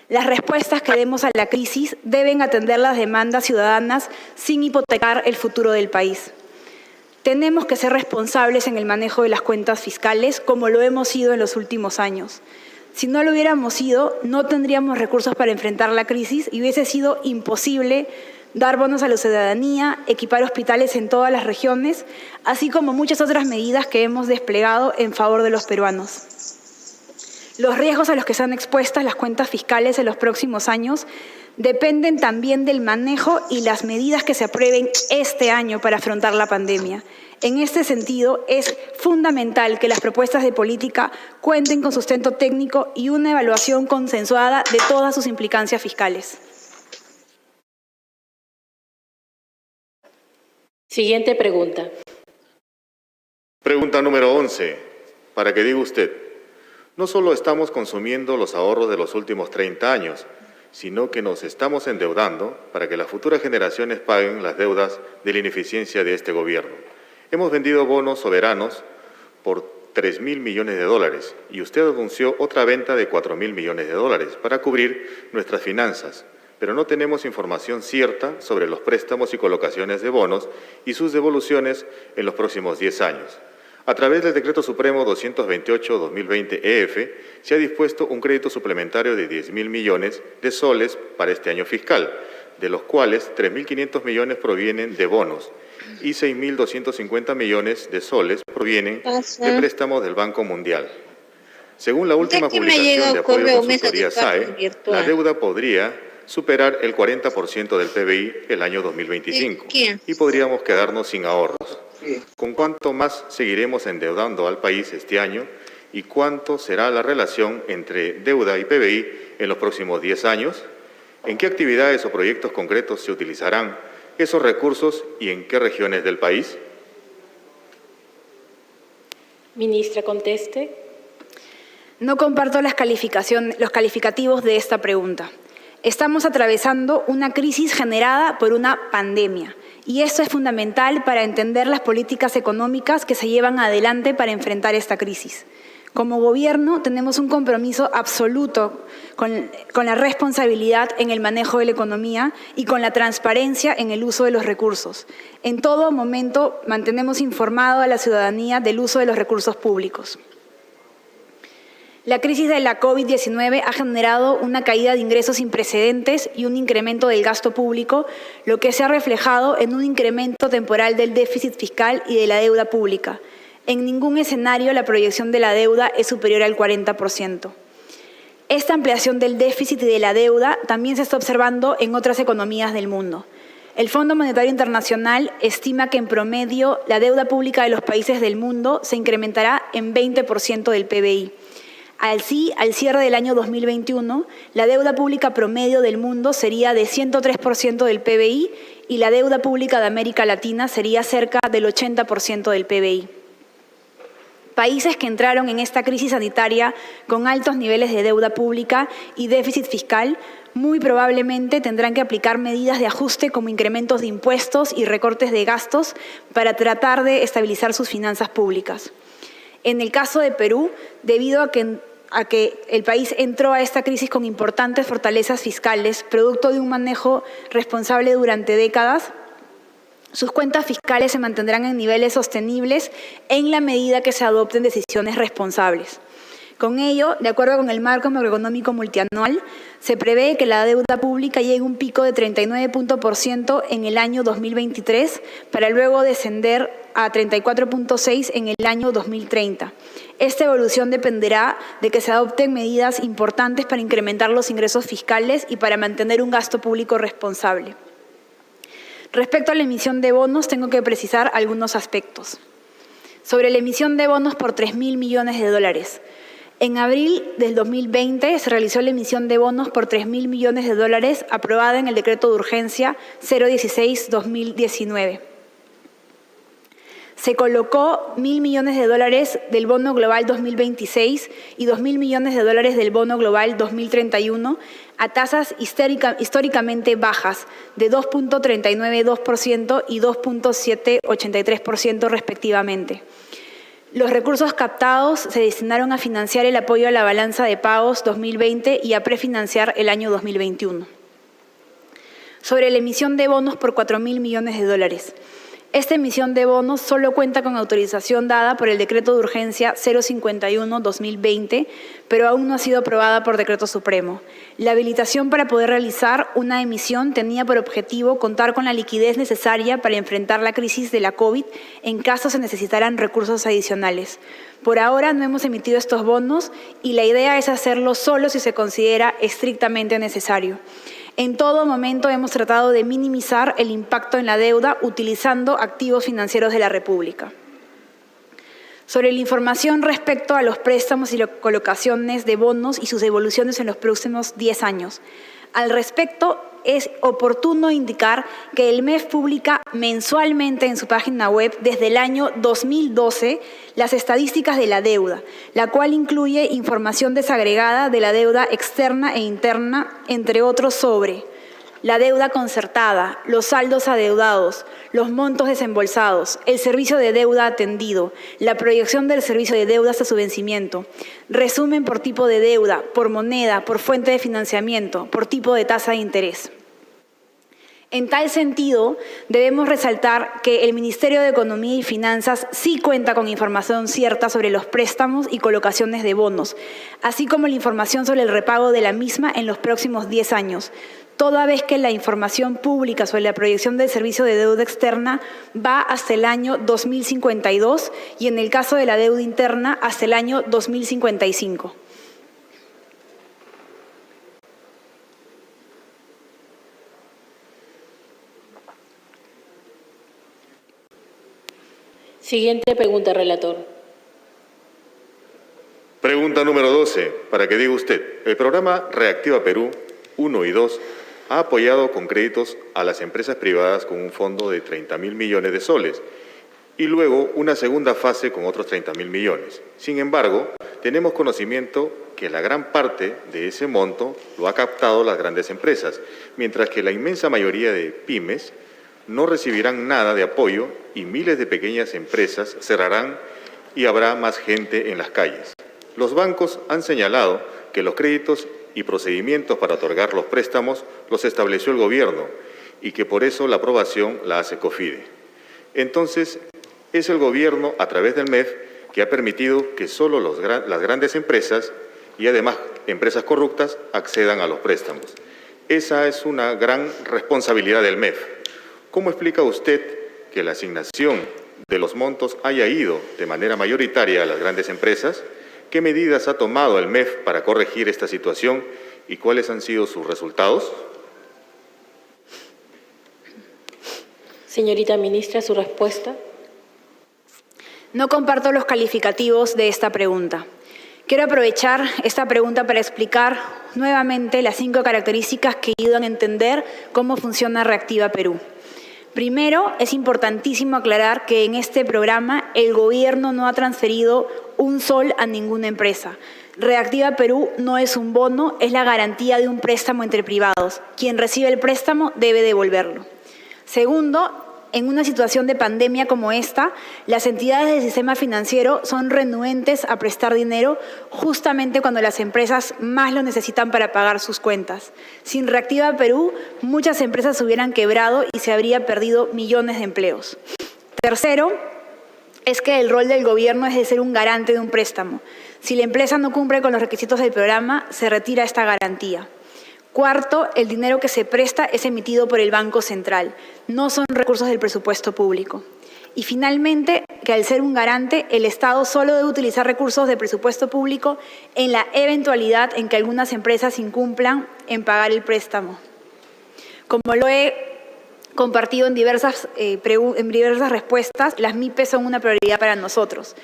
Las respuestas que demos a la crisis deben atender las demandas ciudadanas sin hipotecar el futuro del país. Tenemos que ser responsables en el manejo de las cuentas fiscales como lo hemos sido en los últimos años. Si no lo hubiéramos sido, no tendríamos recursos para enfrentar la crisis y hubiese sido imposible dar bonos a la ciudadanía, equipar hospitales en todas las regiones, así como muchas otras medidas que hemos desplegado en favor de los peruanos. Los riesgos a los que están expuestas las cuentas fiscales en los próximos años dependen también del manejo y las medidas que se aprueben este año para afrontar la pandemia. En este sentido, es fundamental que las propuestas de política cuenten con sustento técnico y una evaluación consensuada de todas sus implicancias fiscales. Siguiente pregunta. Pregunta número 11. Para que diga usted, no solo estamos consumiendo los ahorros de los últimos 30 años, sino que nos estamos endeudando para que las futuras generaciones paguen las deudas de la ineficiencia de este gobierno. Hemos vendido bonos soberanos por 3.000 millones de dólares y usted anunció otra venta de 4.000 millones de dólares para cubrir nuestras finanzas, pero no tenemos información cierta sobre los préstamos y colocaciones de bonos y sus devoluciones en los próximos 10 años. A través del Decreto Supremo 228-2020-EF, se ha dispuesto un crédito suplementario de 10.000 millones de soles para este año fiscal, de los cuales 3.500 millones provienen de bonos y 6.250 millones de soles provienen de préstamos del Banco Mundial. Según la última publicación de apoyo a consultoría SAE, la deuda podría superar el 40% del PBI el año 2025 y podríamos quedarnos sin ahorros. ¿Con cuánto más seguiremos endeudando al país este año y cuánto será la relación entre deuda y PBI en los próximos 10 años? ¿En qué actividades o proyectos concretos se utilizarán esos recursos y en qué regiones del país? Ministra, conteste. No comparto los calificativos de esta pregunta. Estamos atravesando una crisis generada por una pandemia y esto es fundamental para entender las políticas económicas que se llevan adelante para enfrentar esta crisis. Como gobierno tenemos un compromiso absoluto con la responsabilidad en el manejo de la economía y con la transparencia en el uso de los recursos. En todo momento mantenemos informado a la ciudadanía del uso de los recursos públicos. La crisis de la COVID-19 ha generado una caída de ingresos sin precedentes y un incremento del gasto público, lo que se ha reflejado en un incremento temporal del déficit fiscal y de la deuda pública. En ningún escenario la proyección de la deuda es superior al 40%. Esta ampliación del déficit y de la deuda también se está observando en otras economías del mundo. El Fondo Monetario Internacional estima que en promedio la deuda pública de los países del mundo se incrementará en 20% del PBI. Así, al cierre del año 2021, la deuda pública promedio del mundo sería de 103% del PBI y la deuda pública de América Latina sería cerca del 80% del PBI. Países que entraron en esta crisis sanitaria con altos niveles de deuda pública y déficit fiscal muy probablemente tendrán que aplicar medidas de ajuste como incrementos de impuestos y recortes de gastos para tratar de estabilizar sus finanzas públicas. En el caso de Perú, debido a que el país entró a esta crisis con importantes fortalezas fiscales, producto de un manejo responsable durante décadas, sus cuentas fiscales se mantendrán en niveles sostenibles en la medida que se adopten decisiones responsables. Con ello, de acuerdo con el marco macroeconómico multianual, se prevé que la deuda pública llegue a un pico de 39% en el año 2023 para luego descender a 34.6% en el año 2030. Esta evolución dependerá de que se adopten medidas importantes para incrementar los ingresos fiscales y para mantener un gasto público responsable. Respecto a la emisión de bonos, tengo que precisar algunos aspectos. Sobre la emisión de bonos por 3.000 millones de dólares. En abril del 2020 se realizó la emisión de bonos por 3.000 millones de dólares aprobada en el Decreto de Urgencia 016-2019. Se colocó 1.000 millones de dólares del Bono Global 2026 y 2.000 millones de dólares del Bono Global 2031 a tasas históricamente bajas de 2.392% y 2.783% respectivamente. Los recursos captados se destinaron a financiar el apoyo a la balanza de pagos 2020 y a prefinanciar el año 2021. Sobre la emisión de bonos por 4.000 millones de dólares. Esta emisión de bonos solo cuenta con autorización dada por el Decreto de Urgencia 051-2020, pero aún no ha sido aprobada por Decreto Supremo. La habilitación para poder realizar una emisión tenía por objetivo contar con la liquidez necesaria para enfrentar la crisis de la COVID en caso se necesitaran recursos adicionales. Por ahora no hemos emitido estos bonos y la idea es hacerlo solo si se considera estrictamente necesario. En todo momento hemos tratado de minimizar el impacto en la deuda utilizando activos financieros de la República. Sobre la información respecto a los préstamos y las colocaciones de bonos y sus devoluciones en los próximos 10 años. Al respecto, es oportuno indicar que el MEF publica mensualmente en su página web desde el año 2012 las estadísticas de la deuda, la cual incluye información desagregada de la deuda externa e interna, entre otros sobre la deuda concertada, los saldos adeudados, los montos desembolsados, el servicio de deuda atendido, la proyección del servicio de deuda hasta su vencimiento, resumen por tipo de deuda, por moneda, por fuente de financiamiento, por tipo de tasa de interés. En tal sentido, debemos resaltar que el Ministerio de Economía y Finanzas sí cuenta con información cierta sobre los préstamos y colocaciones de bonos, así como la información sobre el repago de la misma en los próximos 10 años, toda vez que la información pública sobre la proyección del servicio de deuda externa va hasta el año 2052 y en el caso de la deuda interna hasta el año 2055. Siguiente pregunta, relator. Pregunta número 12, para que diga usted. El programa Reactiva Perú 1 y 2 ha apoyado con créditos a las empresas privadas con un fondo de 30.000 millones de soles y luego una segunda fase con otros 30.000 millones. Sin embargo, tenemos conocimiento que la gran parte de ese monto lo ha captado las grandes empresas, mientras que la inmensa mayoría de pymes no recibirán nada de apoyo y miles de pequeñas empresas cerrarán y habrá más gente en las calles. Los bancos han señalado que los créditos y procedimientos para otorgar los préstamos los estableció el gobierno y que por eso la aprobación la hace COFIDE. Entonces, es el gobierno, a través del MEF, que ha permitido que solo las grandes empresas y además empresas corruptas accedan a los préstamos. Esa es una gran responsabilidad del MEF. ¿Cómo explica usted que la asignación de los montos haya ido de manera mayoritaria a las grandes empresas? ¿Qué medidas ha tomado el MEF para corregir esta situación y cuáles han sido sus resultados? Señorita ministra, su respuesta. No comparto los calificativos de esta pregunta. Quiero aprovechar esta pregunta para explicar nuevamente las 5 características que ayudan a entender cómo funciona Reactiva Perú. Primero, es importantísimo aclarar que en este programa el gobierno no ha transferido un sol a ninguna empresa. Reactiva Perú no es un bono, es la garantía de un préstamo entre privados. Quien recibe el préstamo debe devolverlo. Segundo, en una situación de pandemia como esta, las entidades del sistema financiero son renuentes a prestar dinero justamente cuando las empresas más lo necesitan para pagar sus cuentas. Sin Reactiva Perú, muchas empresas hubieran quebrado y se habría perdido millones de empleos. Tercero, es que el rol del gobierno es de ser un garante de un préstamo. Si la empresa no cumple con los requisitos del programa, se retira esta garantía. Cuarto, el dinero que se presta es emitido por el Banco Central, no son recursos del presupuesto público. Y finalmente, que al ser un garante, el Estado solo debe utilizar recursos del presupuesto público en la eventualidad en que algunas empresas incumplan en pagar el préstamo. Como lo he compartido en diversas respuestas, las MIPES son una prioridad para nosotros.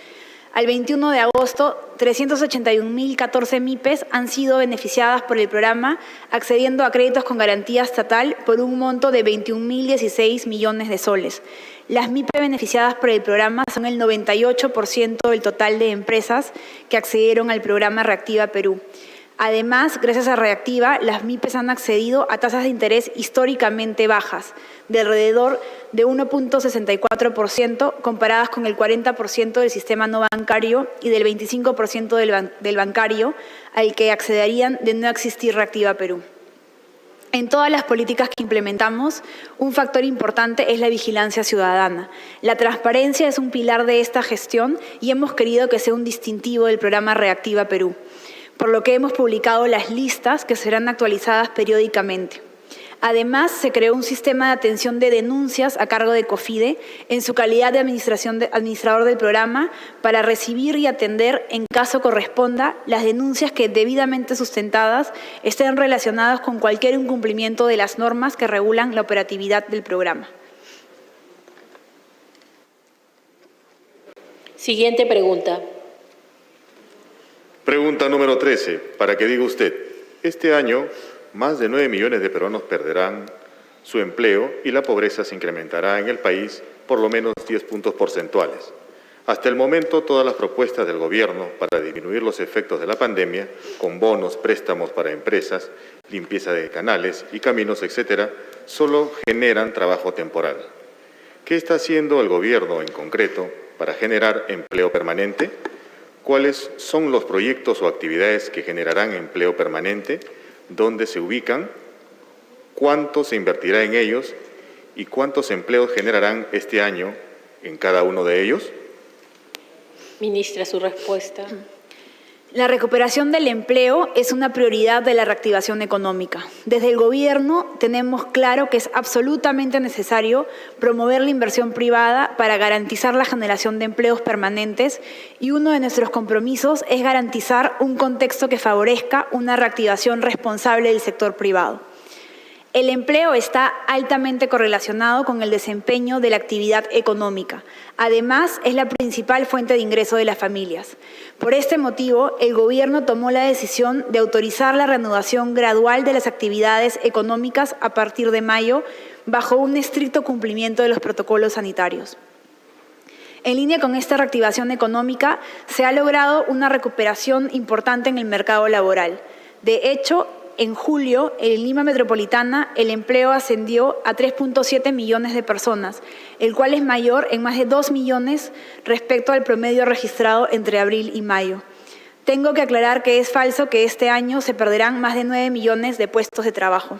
Al 21 de agosto, 381.014 MIPES han sido beneficiadas por el programa, accediendo a créditos con garantía estatal por un monto de 21.016 millones de soles. Las MIPES beneficiadas por el programa son el 98% del total de empresas que accedieron al programa Reactiva Perú. Además, gracias a Reactiva, las MIPES han accedido a tasas de interés históricamente bajas, de alrededor de 1.64%, comparadas con el 40% del sistema no bancario y del 25% del bancario, al que accederían de no existir Reactiva Perú. En todas las políticas que implementamos, un factor importante es la vigilancia ciudadana. La transparencia es un pilar de esta gestión y hemos querido que sea un distintivo del programa Reactiva Perú, por lo que hemos publicado las listas que serán actualizadas periódicamente. Además, se creó un sistema de atención de denuncias a cargo de COFIDE en su calidad de administrador del programa para recibir y atender, en caso corresponda, las denuncias que debidamente sustentadas estén relacionadas con cualquier incumplimiento de las normas que regulan la operatividad del programa. Siguiente pregunta. Pregunta número 13, para que diga usted. Este año, más de 9 millones de peruanos perderán su empleo y la pobreza se incrementará en el país por lo menos 10 puntos porcentuales. Hasta el momento, todas las propuestas del Gobierno para disminuir los efectos de la pandemia, con bonos, préstamos para empresas, limpieza de canales y caminos, etcétera, solo generan trabajo temporal. ¿Qué está haciendo el Gobierno en concreto para generar empleo permanente? ¿Cuáles son los proyectos o actividades que generarán empleo permanente? ¿Dónde se ubican? ¿Cuánto se invertirá en ellos? ¿Y cuántos empleos generarán este año en cada uno de ellos? Ministra, su respuesta. La recuperación del empleo es una prioridad de la reactivación económica. Desde el Gobierno tenemos claro que es absolutamente necesario promover la inversión privada para garantizar la generación de empleos permanentes y uno de nuestros compromisos es garantizar un contexto que favorezca una reactivación responsable del sector privado. El empleo está altamente correlacionado con el desempeño de la actividad económica. Además, es la principal fuente de ingreso de las familias. Por este motivo, el Gobierno tomó la decisión de autorizar la reanudación gradual de las actividades económicas a partir de mayo, bajo un estricto cumplimiento de los protocolos sanitarios. En línea con esta reactivación económica, se ha logrado una recuperación importante en el mercado laboral. De hecho, en julio, en Lima Metropolitana, el empleo ascendió a 3.7 millones de personas, el cual es mayor en más de 2 millones respecto al promedio registrado entre abril y mayo. Tengo que aclarar que es falso que este año se perderán más de 9 millones de puestos de trabajo.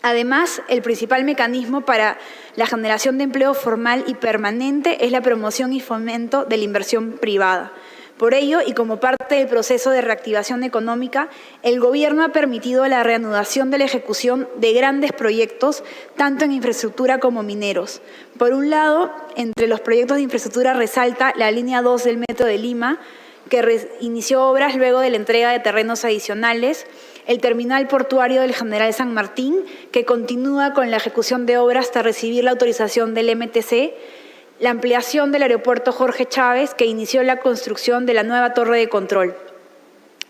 Además, el principal mecanismo para la generación de empleo formal y permanente es la promoción y fomento de la inversión privada. Por ello, y como parte del proceso de reactivación económica, el Gobierno ha permitido la reanudación de la ejecución de grandes proyectos, tanto en infraestructura como mineros. Por un lado, entre los proyectos de infraestructura resalta la línea 2 del Metro de Lima, que inició obras luego de la entrega de terrenos adicionales, el terminal portuario del General San Martín, que continúa con la ejecución de obras hasta recibir la autorización del MTC, la ampliación del aeropuerto Jorge Chávez, que inició la construcción de la nueva torre de control.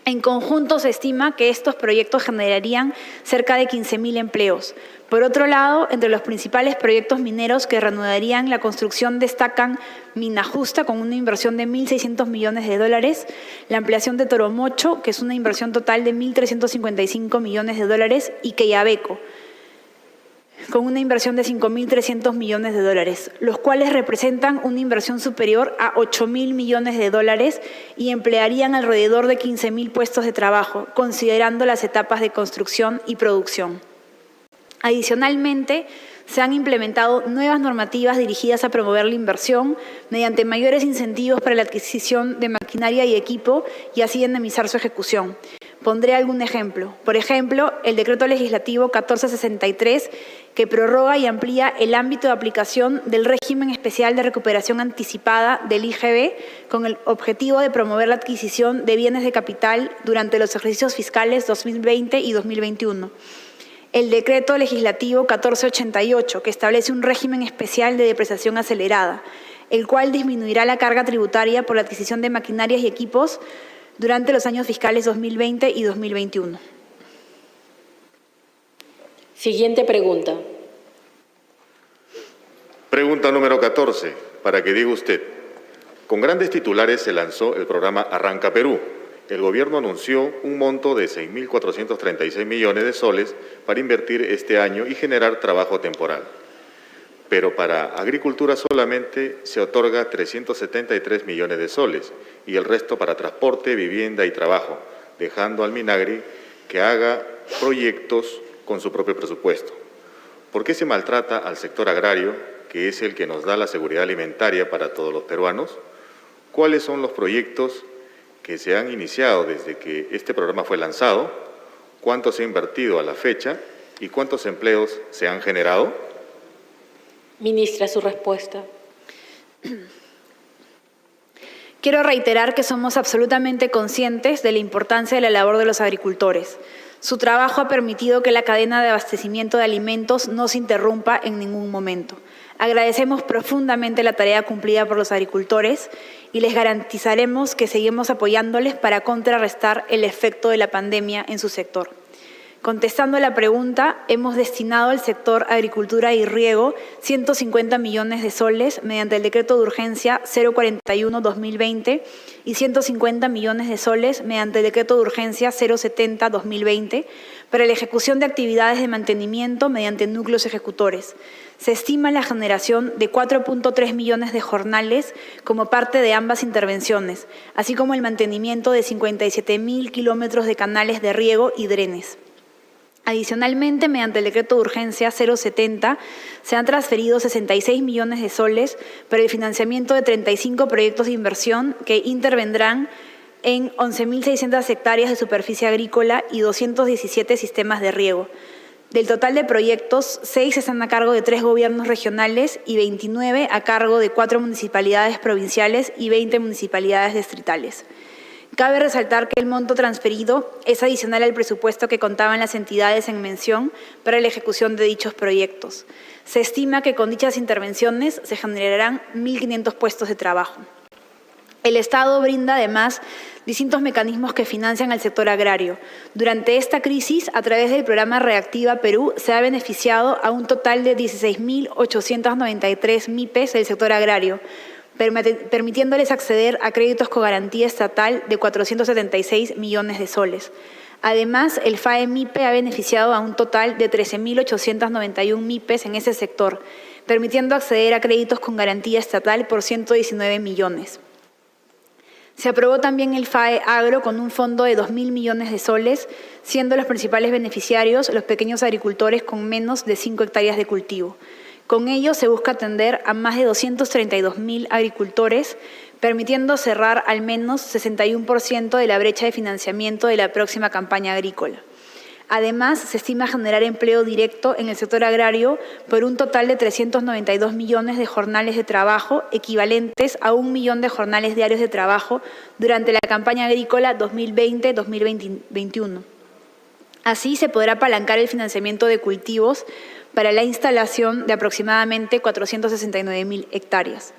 En conjunto, se estima que estos proyectos generarían cerca de 15.000 empleos. Por otro lado, entre los principales proyectos mineros que reanudarían la construcción destacan Mina Justa, con una inversión de $1.600 millones, la ampliación de Toromocho, que es una inversión total de $1.355 millones, y Queyabeco, con una inversión de $5.300 millones, los cuales representan una inversión superior a $8.000 millones y emplearían alrededor de 15.000 puestos de trabajo, considerando las etapas de construcción y producción. Adicionalmente, se han implementado nuevas normativas dirigidas a promover la inversión mediante mayores incentivos para la adquisición de maquinaria y equipo y así dinamizar su ejecución. Pondré algún ejemplo. Por ejemplo, el Decreto Legislativo 1463, que prorroga y amplía el ámbito de aplicación del régimen especial de recuperación anticipada del IGB con el objetivo de promover la adquisición de bienes de capital durante los ejercicios fiscales 2020 y 2021. El Decreto Legislativo 1488, que establece un régimen especial de depreciación acelerada, el cual disminuirá la carga tributaria por la adquisición de maquinarias y equipos durante los años fiscales 2020 y 2021. Siguiente pregunta. Pregunta número 14, para que diga usted. Con grandes titulares se lanzó el programa Arranca Perú. El Gobierno anunció un monto de 6.436 millones de soles para invertir este año y generar trabajo temporal. Pero para agricultura solamente se otorga 373 millones de soles y el resto para transporte, vivienda y trabajo, dejando al Minagri que haga proyectos con su propio presupuesto. ¿Por qué se maltrata al sector agrario, que es el que nos da la seguridad alimentaria para todos los peruanos? ¿Cuáles son los proyectos que se han iniciado desde que este programa fue lanzado? ¿Cuánto se ha invertido a la fecha? ¿Y cuántos empleos se han generado? Ministra, su respuesta. Quiero reiterar que somos absolutamente conscientes de la importancia de la labor de los agricultores. Su trabajo ha permitido que la cadena de abastecimiento de alimentos no se interrumpa en ningún momento. Agradecemos profundamente la tarea cumplida por los agricultores y les garantizaremos que seguimos apoyándoles para contrarrestar el efecto de la pandemia en su sector. Contestando a la pregunta, hemos destinado al sector agricultura y riego 150 millones de soles mediante el decreto de urgencia 041-2020 y 150 millones de soles mediante el decreto de urgencia 070-2020 para la ejecución de actividades de mantenimiento mediante núcleos ejecutores. Se estima la generación de 4.3 millones de jornales como parte de ambas intervenciones, así como el mantenimiento de 57.000 kilómetros de canales de riego y drenes. Adicionalmente, mediante el decreto de urgencia 070, se han transferido 66 millones de soles para el financiamiento de 35 proyectos de inversión que intervendrán en 11.600 hectáreas de superficie agrícola y 217 sistemas de riego. Del total de proyectos, 6 están a cargo de 3 gobiernos regionales y 29 a cargo de 4 municipalidades provinciales y 20 municipalidades distritales. Cabe resaltar que el monto transferido es adicional al presupuesto que contaban las entidades en mención para la ejecución de dichos proyectos. Se estima que con dichas intervenciones se generarán 1.500 puestos de trabajo. El Estado brinda además distintos mecanismos que financian al sector agrario. Durante esta crisis, a través del programa Reactiva Perú, se ha beneficiado a un total de 16.893 MIPES del sector agrario, permitiéndoles acceder a créditos con garantía estatal de 476 millones de soles. Además, el FAE-MIPE ha beneficiado a un total de 13.891 MIPES en ese sector, permitiendo acceder a créditos con garantía estatal por 119 millones. Se aprobó también el FAE Agro con un fondo de 2.000 millones de soles, siendo los principales beneficiarios los pequeños agricultores con menos de 5 hectáreas de cultivo. Con ello se busca atender a más de 232.000 agricultores, permitiendo cerrar al menos 61% de la brecha de financiamiento de la próxima campaña agrícola. Además, se estima generar empleo directo en el sector agrario por un total de 392 millones de jornales de trabajo, equivalentes a 1 millón de jornales diarios de trabajo durante la campaña agrícola 2020-2021. Así se podrá apalancar el financiamiento de cultivos para la instalación de aproximadamente 469.000 hectáreas.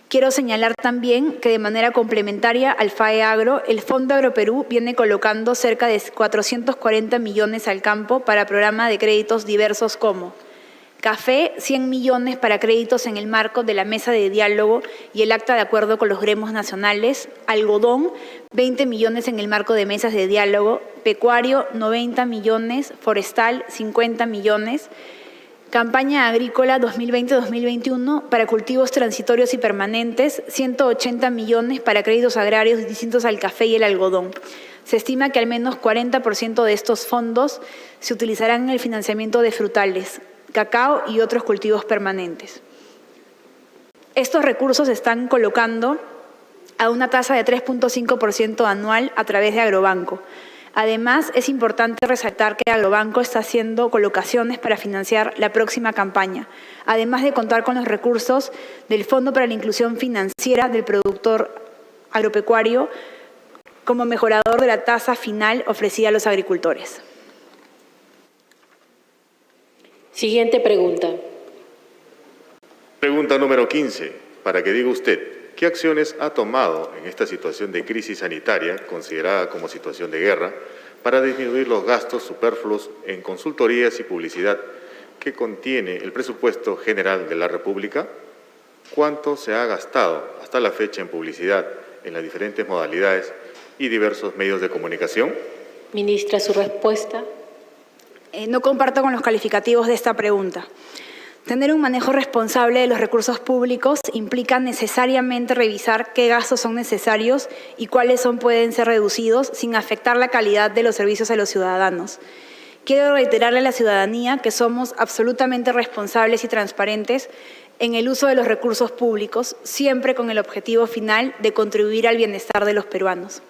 Quiero señalar también que de manera complementaria al FAE Agro, el Fondo Agroperú viene colocando cerca de 440 millones al campo para programa de créditos diversos como café, 100 millones para créditos en el marco de la mesa de diálogo y el acta de acuerdo con los gremios nacionales, algodón, 20 millones en el marco de mesas de diálogo, pecuario, 90 millones, forestal, 50 millones, campaña agrícola 2020-2021 para cultivos transitorios y permanentes, 180 millones para créditos agrarios distintos al café y el algodón. Se estima que al menos 40% de estos fondos se utilizarán en el financiamiento de frutales, cacao y otros cultivos permanentes. Estos recursos se están colocando a una tasa de 3.5% anual a través de Agrobanco. Además, es importante resaltar que Agrobanco está haciendo colocaciones para financiar la próxima campaña, además de contar con los recursos del Fondo para la Inclusión Financiera del Productor Agropecuario como mejorador de la tasa final ofrecida a los agricultores. Siguiente pregunta. Pregunta número 15, para que diga usted, ¿qué acciones ha tomado en esta situación de crisis sanitaria, considerada como situación de guerra, para disminuir los gastos superfluos en consultorías y publicidad que contiene el presupuesto general de la República? ¿Cuánto se ha gastado hasta la fecha en publicidad en las diferentes modalidades y diversos medios de comunicación? Ministra, su respuesta. No comparto con los calificativos de esta pregunta. Tener un manejo responsable de los recursos públicos implica necesariamente revisar qué gastos son necesarios y cuáles pueden ser reducidos sin afectar la calidad de los servicios a los ciudadanos. Quiero reiterarle a la ciudadanía que somos absolutamente responsables y transparentes en el uso de los recursos públicos, siempre con el objetivo final de contribuir al bienestar de los peruanos.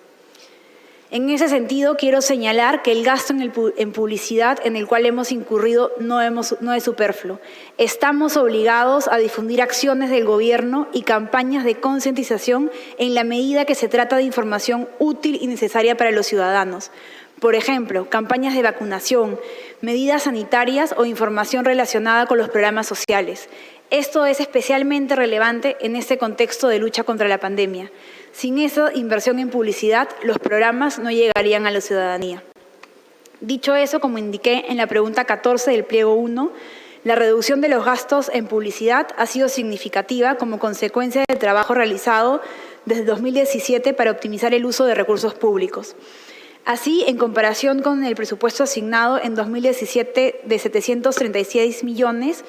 En ese sentido, quiero señalar que el gasto en publicidad en el cual hemos incurrido no es superfluo. Estamos obligados a difundir acciones del gobierno y campañas de concientización en la medida que se trata de información útil y necesaria para los ciudadanos. Por ejemplo, campañas de vacunación, medidas sanitarias o información relacionada con los programas sociales. Esto es especialmente relevante en este contexto de lucha contra la pandemia. Sin esa inversión en publicidad, los programas no llegarían a la ciudadanía. Dicho eso, como indiqué en la pregunta 14 del pliego 1, la reducción de los gastos en publicidad ha sido significativa como consecuencia del trabajo realizado desde 2017 para optimizar el uso de recursos públicos. Así, en comparación con el presupuesto asignado en 2017 de 736 millones,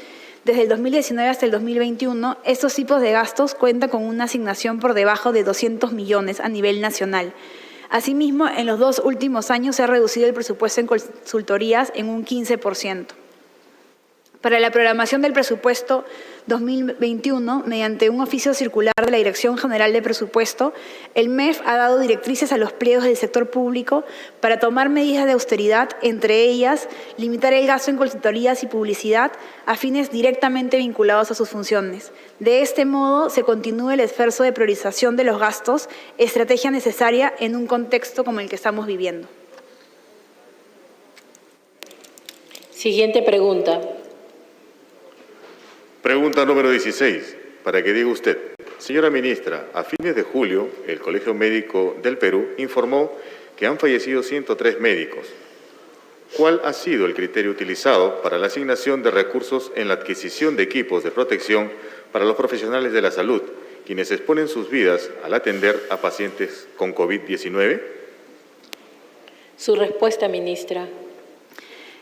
desde el 2019 hasta el 2021, estos tipos de gastos cuentan con una asignación por debajo de 200 millones a nivel nacional. Asimismo, en los 2 últimos años se ha reducido el presupuesto en consultorías en un 15%. Para la programación del presupuesto 2021, mediante un oficio circular de la Dirección General de Presupuesto, el MEF ha dado directrices a los pliegos del sector público para tomar medidas de austeridad, entre ellas, limitar el gasto en consultorías y publicidad a fines directamente vinculados a sus funciones. De este modo, se continúa el esfuerzo de priorización de los gastos, estrategia necesaria en un contexto como el que estamos viviendo. Siguiente pregunta. Pregunta número 16, para que diga usted. Señora ministra, a fines de julio, el Colegio Médico del Perú informó que han fallecido 103 médicos. ¿Cuál ha sido el criterio utilizado para la asignación de recursos en la adquisición de equipos de protección para los profesionales de la salud, quienes exponen sus vidas al atender a pacientes con COVID-19? Su respuesta, ministra.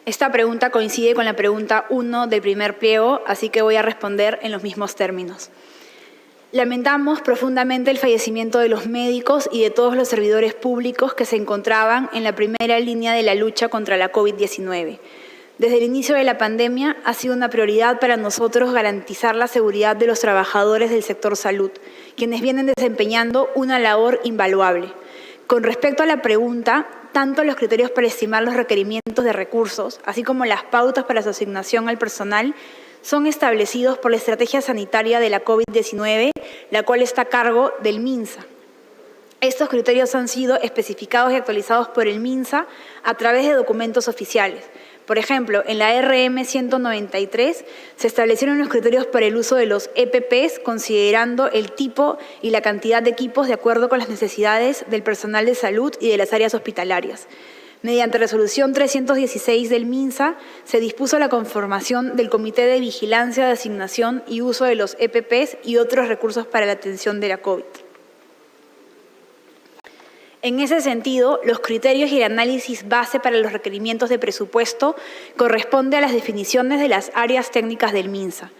Esta pregunta coincide con la pregunta 1 del primer pliego, así que voy a responder en los mismos términos. Lamentamos profundamente el fallecimiento de los médicos y de todos los servidores públicos que se encontraban en la primera línea de la lucha contra la COVID-19. Desde el inicio de la pandemia ha sido una prioridad para nosotros garantizar la seguridad de los trabajadores del sector salud, quienes vienen desempeñando una labor invaluable. Con respecto a la pregunta, tanto los criterios para estimar los requerimientos de recursos, así como las pautas para su asignación al personal, son establecidos por la Estrategia Sanitaria de la COVID-19, la cual está a cargo del MINSA. Estos criterios han sido especificados y actualizados por el MINSA a través de documentos oficiales. Por ejemplo, en la RM 193 se establecieron los criterios para el uso de los EPPs, considerando el tipo y la cantidad de equipos de acuerdo con las necesidades del personal de salud y de las áreas hospitalarias. Mediante resolución 316 del MINSA, se dispuso la conformación del Comité de Vigilancia de Asignación y Uso de los EPPs y otros recursos para la atención de la COVID. En ese sentido, los criterios y el análisis base para los requerimientos de presupuesto corresponde a las definiciones de las áreas técnicas del MINSA.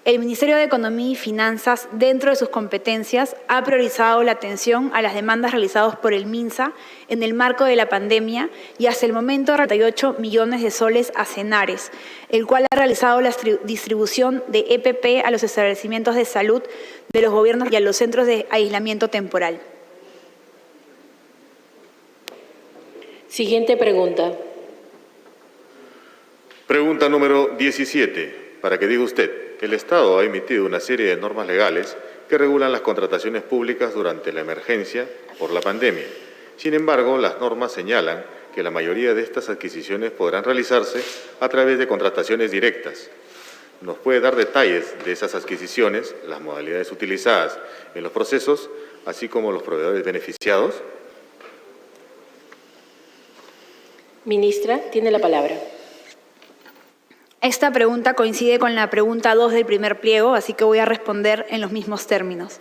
El Ministerio de Economía y Finanzas, dentro de sus competencias, ha priorizado la atención a las demandas realizadas por el MINSA en el marco de la pandemia y hasta el momento 38 millones de soles a Cenares, el cual ha realizado la distribución de EPP a los establecimientos de salud de los gobiernos y a los centros de aislamiento temporal. Siguiente pregunta. Pregunta número 17, para que diga usted. El Estado ha emitido una serie de normas legales que regulan las contrataciones públicas durante la emergencia por la pandemia. Sin embargo, las normas señalan que la mayoría de estas adquisiciones podrán realizarse a través de contrataciones directas. ¿Nos puede dar detalles de esas adquisiciones, las modalidades utilizadas en los procesos, así como los proveedores beneficiados? Ministra, tiene la palabra. Esta pregunta coincide con la pregunta 2 del primer pliego, así que voy a responder en los mismos términos.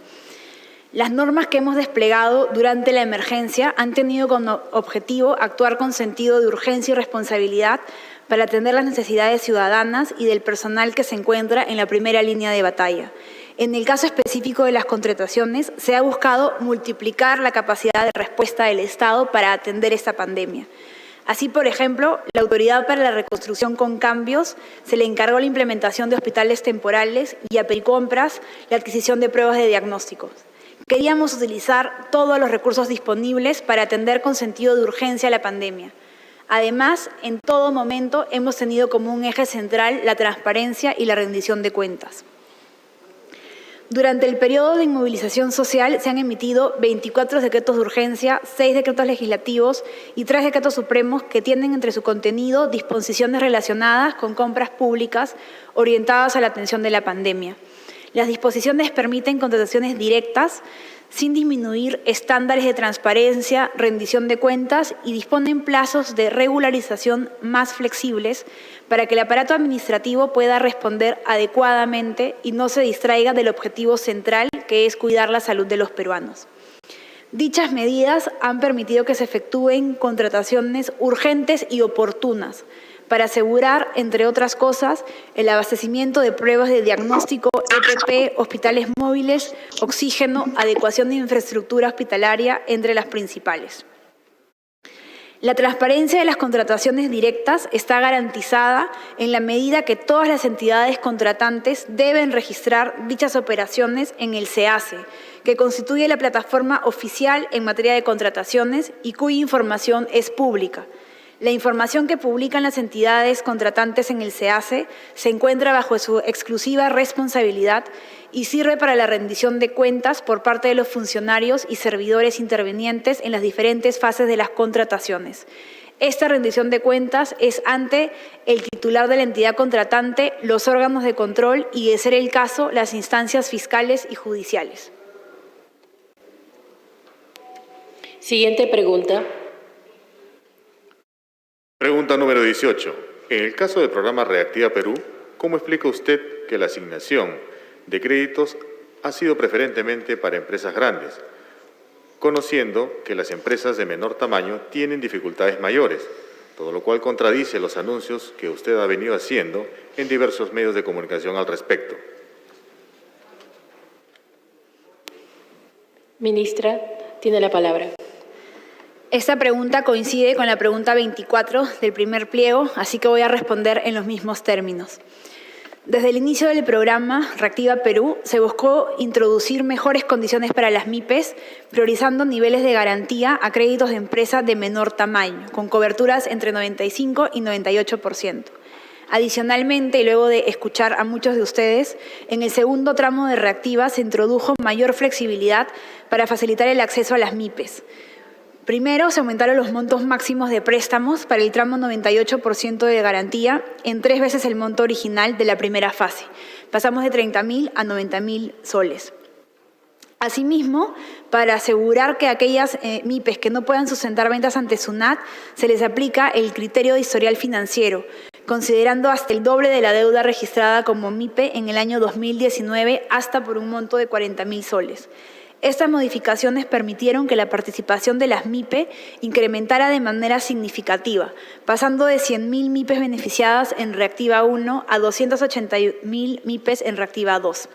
Las normas que hemos desplegado durante la emergencia han tenido como objetivo actuar con sentido de urgencia y responsabilidad para atender las necesidades ciudadanas y del personal que se encuentra en la primera línea de batalla. En el caso específico de las contrataciones, se ha buscado multiplicar la capacidad de respuesta del Estado para atender esta pandemia. Así, por ejemplo, la Autoridad para la Reconstrucción con Cambios se le encargó la implementación de hospitales temporales y a Pericompras la adquisición de pruebas de diagnósticos. Queríamos utilizar todos los recursos disponibles para atender con sentido de urgencia la pandemia. Además, en todo momento hemos tenido como un eje central la transparencia y la rendición de cuentas. Durante el periodo de inmovilización social se han emitido 24 decretos de urgencia, 6 decretos legislativos y 3 decretos supremos que tienen entre su contenido disposiciones relacionadas con compras públicas orientadas a la atención de la pandemia. Las disposiciones permiten contrataciones directas sin disminuir estándares de transparencia, rendición de cuentas y disponen plazos de regularización más flexibles para que el aparato administrativo pueda responder adecuadamente y no se distraiga del objetivo central, que es cuidar la salud de los peruanos. Dichas medidas han permitido que se efectúen contrataciones urgentes y oportunas para asegurar, entre otras cosas, el abastecimiento de pruebas de diagnóstico, EPP, hospitales móviles, oxígeno, adecuación de infraestructura hospitalaria, entre las principales. La transparencia de las contrataciones directas está garantizada en la medida que todas las entidades contratantes deben registrar dichas operaciones en el SEACE, que constituye la plataforma oficial en materia de contrataciones y cuya información es pública. La información que publican las entidades contratantes en el SEACE se encuentra bajo su exclusiva responsabilidad y sirve para la rendición de cuentas por parte de los funcionarios y servidores intervenientes en las diferentes fases de las contrataciones. Esta rendición de cuentas es ante el titular de la entidad contratante, los órganos de control y, de ser el caso, las instancias fiscales y judiciales. Siguiente pregunta. Pregunta número 18. En el caso del programa Reactiva Perú, ¿cómo explica usted que la asignación de créditos ha sido preferentemente para empresas grandes, conociendo que las empresas de menor tamaño tienen dificultades mayores, todo lo cual contradice los anuncios que usted ha venido haciendo en diversos medios de comunicación al respecto? Ministra, tiene la palabra. Esta pregunta coincide con la pregunta 24 del primer pliego, así que voy a responder en los mismos términos. Desde el inicio del programa Reactiva Perú se buscó introducir mejores condiciones para las MIPES, priorizando niveles de garantía a créditos de empresas de menor tamaño, con coberturas entre 95 y 98%. Adicionalmente, y luego de escuchar a muchos de ustedes, en el segundo tramo de Reactiva se introdujo mayor flexibilidad para facilitar el acceso a las MIPES. Primero, se aumentaron los montos máximos de préstamos para el tramo 98% de garantía en 3 veces el monto original de la primera fase. Pasamos de 30.000 a 90.000 soles. Asimismo, para asegurar que aquellas MIPES que no puedan sustentar ventas ante SUNAT, se les aplica el criterio de historial financiero, considerando hasta el doble de la deuda registrada como MIPE en el año 2019 hasta por un monto de 40.000 soles. Estas modificaciones permitieron que la participación de las MIPE incrementara de manera significativa, pasando de 100.000 MIPES beneficiadas en Reactiva 1 a 280.000 MIPES en Reactiva 2.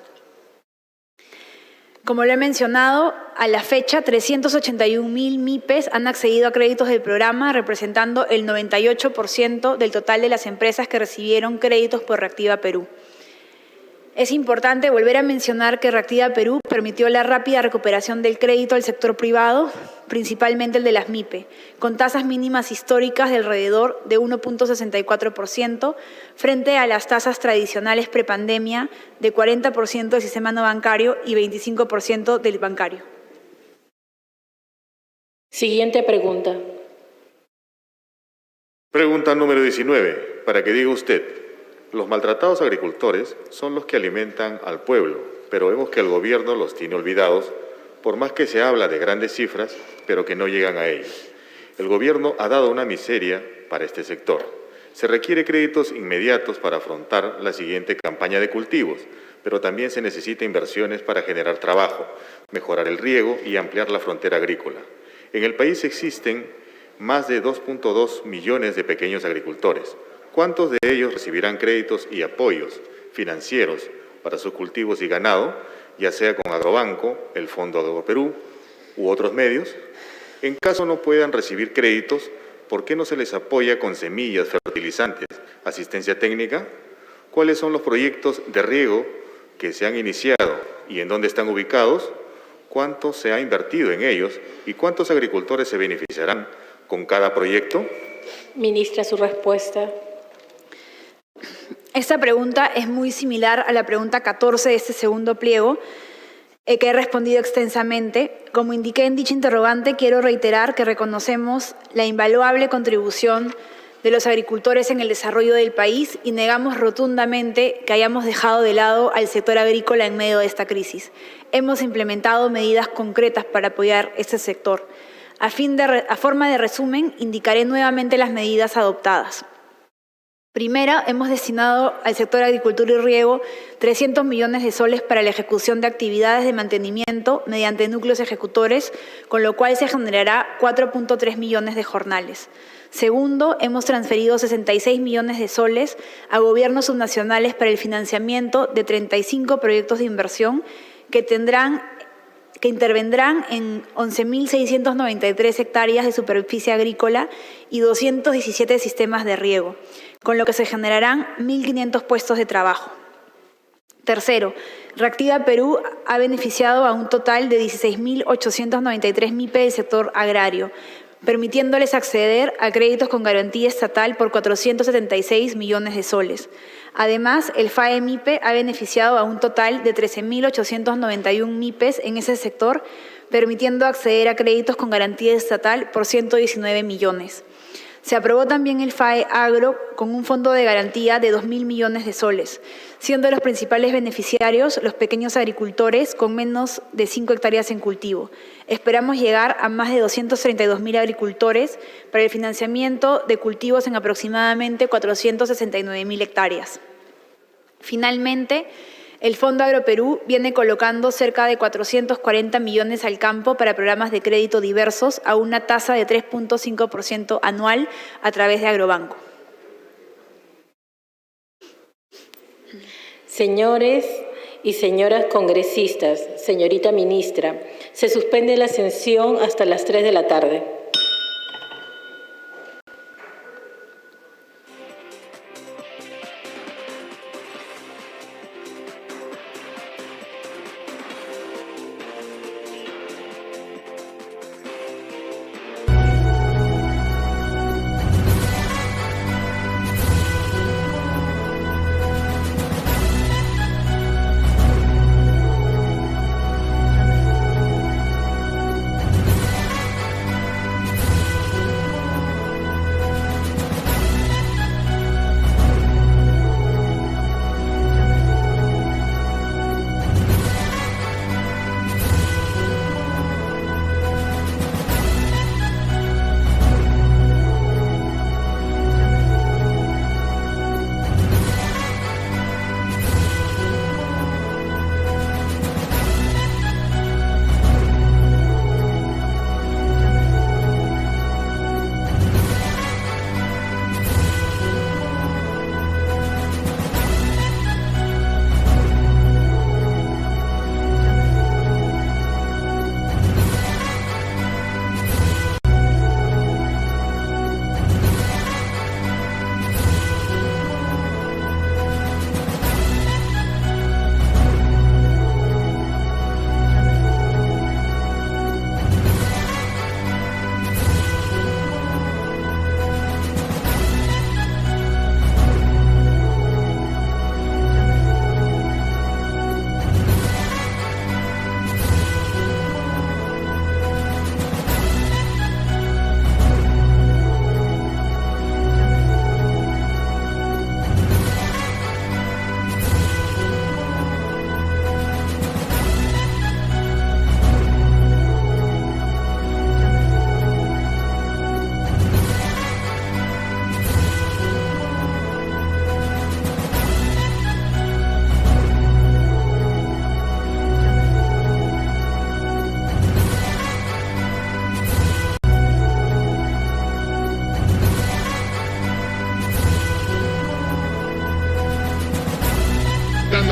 Como lo he mencionado, a la fecha 381.000 MIPES han accedido a créditos del programa, representando el 98% del total de las empresas que recibieron créditos por Reactiva Perú. Es importante volver a mencionar que Reactiva Perú permitió la rápida recuperación del crédito al sector privado, principalmente el de las MIPE, con tasas mínimas históricas de alrededor de 1.64% frente a las tasas tradicionales prepandemia de 40% del sistema no bancario y 25% del bancario. Siguiente pregunta. Pregunta número 19. Para que diga usted, los maltratados agricultores son los que alimentan al pueblo, pero vemos que el gobierno los tiene olvidados, por más que se habla de grandes cifras, pero que no llegan a ellos. El gobierno ha dado una miseria para este sector. Se requiere créditos inmediatos para afrontar la siguiente campaña de cultivos, pero también se necesita inversiones para generar trabajo, mejorar el riego y ampliar la frontera agrícola. En el país existen más de 2.2 millones de pequeños agricultores. ¿Cuántos de ellos recibirán créditos y apoyos financieros para sus cultivos y ganado, ya sea con Agrobanco, el Fondo Agroperú u otros medios? En caso no puedan recibir créditos, ¿por qué no se les apoya con semillas, fertilizantes, asistencia técnica? ¿Cuáles son los proyectos de riego que se han iniciado y en dónde están ubicados? ¿Cuánto se ha invertido en ellos y cuántos agricultores se beneficiarán con cada proyecto? Ministra, su respuesta. Esta pregunta es muy similar a la pregunta 14 de este segundo pliego, que he respondido extensamente. Como indiqué en dicha interrogante, quiero reiterar que reconocemos la invaluable contribución de los agricultores en el desarrollo del país y negamos rotundamente que hayamos dejado de lado al sector agrícola en medio de esta crisis. Hemos implementado medidas concretas para apoyar este sector. A forma de resumen, indicaré nuevamente las medidas adoptadas. Primera, hemos destinado al sector agricultura y riego 300 millones de soles para la ejecución de actividades de mantenimiento mediante núcleos ejecutores, con lo cual se generará 4.3 millones de jornales. Segundo, hemos transferido 66 millones de soles a gobiernos subnacionales para el financiamiento de 35 proyectos de inversión que intervendrán en 11.693 hectáreas de superficie agrícola y 217 sistemas de riego, con lo que se generarán 1.500 puestos de trabajo. Tercero, Reactiva Perú ha beneficiado a un total de 16.893 MIPE del sector agrario, permitiéndoles acceder a créditos con garantía estatal por 476 millones de soles. Además, el FAE-MIPE ha beneficiado a un total de 13.891 MIPES en ese sector, permitiendo acceder a créditos con garantía estatal por 119 millones. Se aprobó también el FAE Agro con un fondo de garantía de 2.000 millones de soles, siendo los principales beneficiarios los pequeños agricultores con menos de 5 hectáreas en cultivo. Esperamos llegar a más de 232.000 agricultores para el financiamiento de cultivos en aproximadamente 469.000 hectáreas. Finalmente, el Fondo Agroperú viene colocando cerca de 440 millones al campo para programas de crédito diversos a una tasa de 3.5% anual a través de Agrobanco. Señores y señoras congresistas, señorita ministra, se suspende la sesión hasta las 3 de la tarde.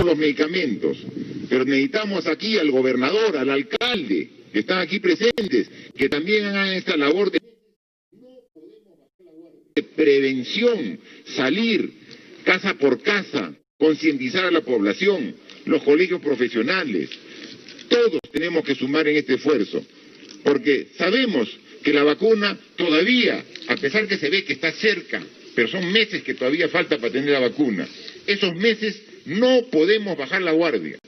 Los medicamentos, pero necesitamos aquí al gobernador, al alcalde, que están aquí presentes, que también hagan esta labor de prevención, salir casa por casa, concientizar a la población, los colegios profesionales. Todos tenemos que sumar en este esfuerzo, porque sabemos que la vacuna todavía, a pesar que se ve que está cerca, pero son meses que todavía falta para tener la vacuna, esos meses no podemos bajar la guardia.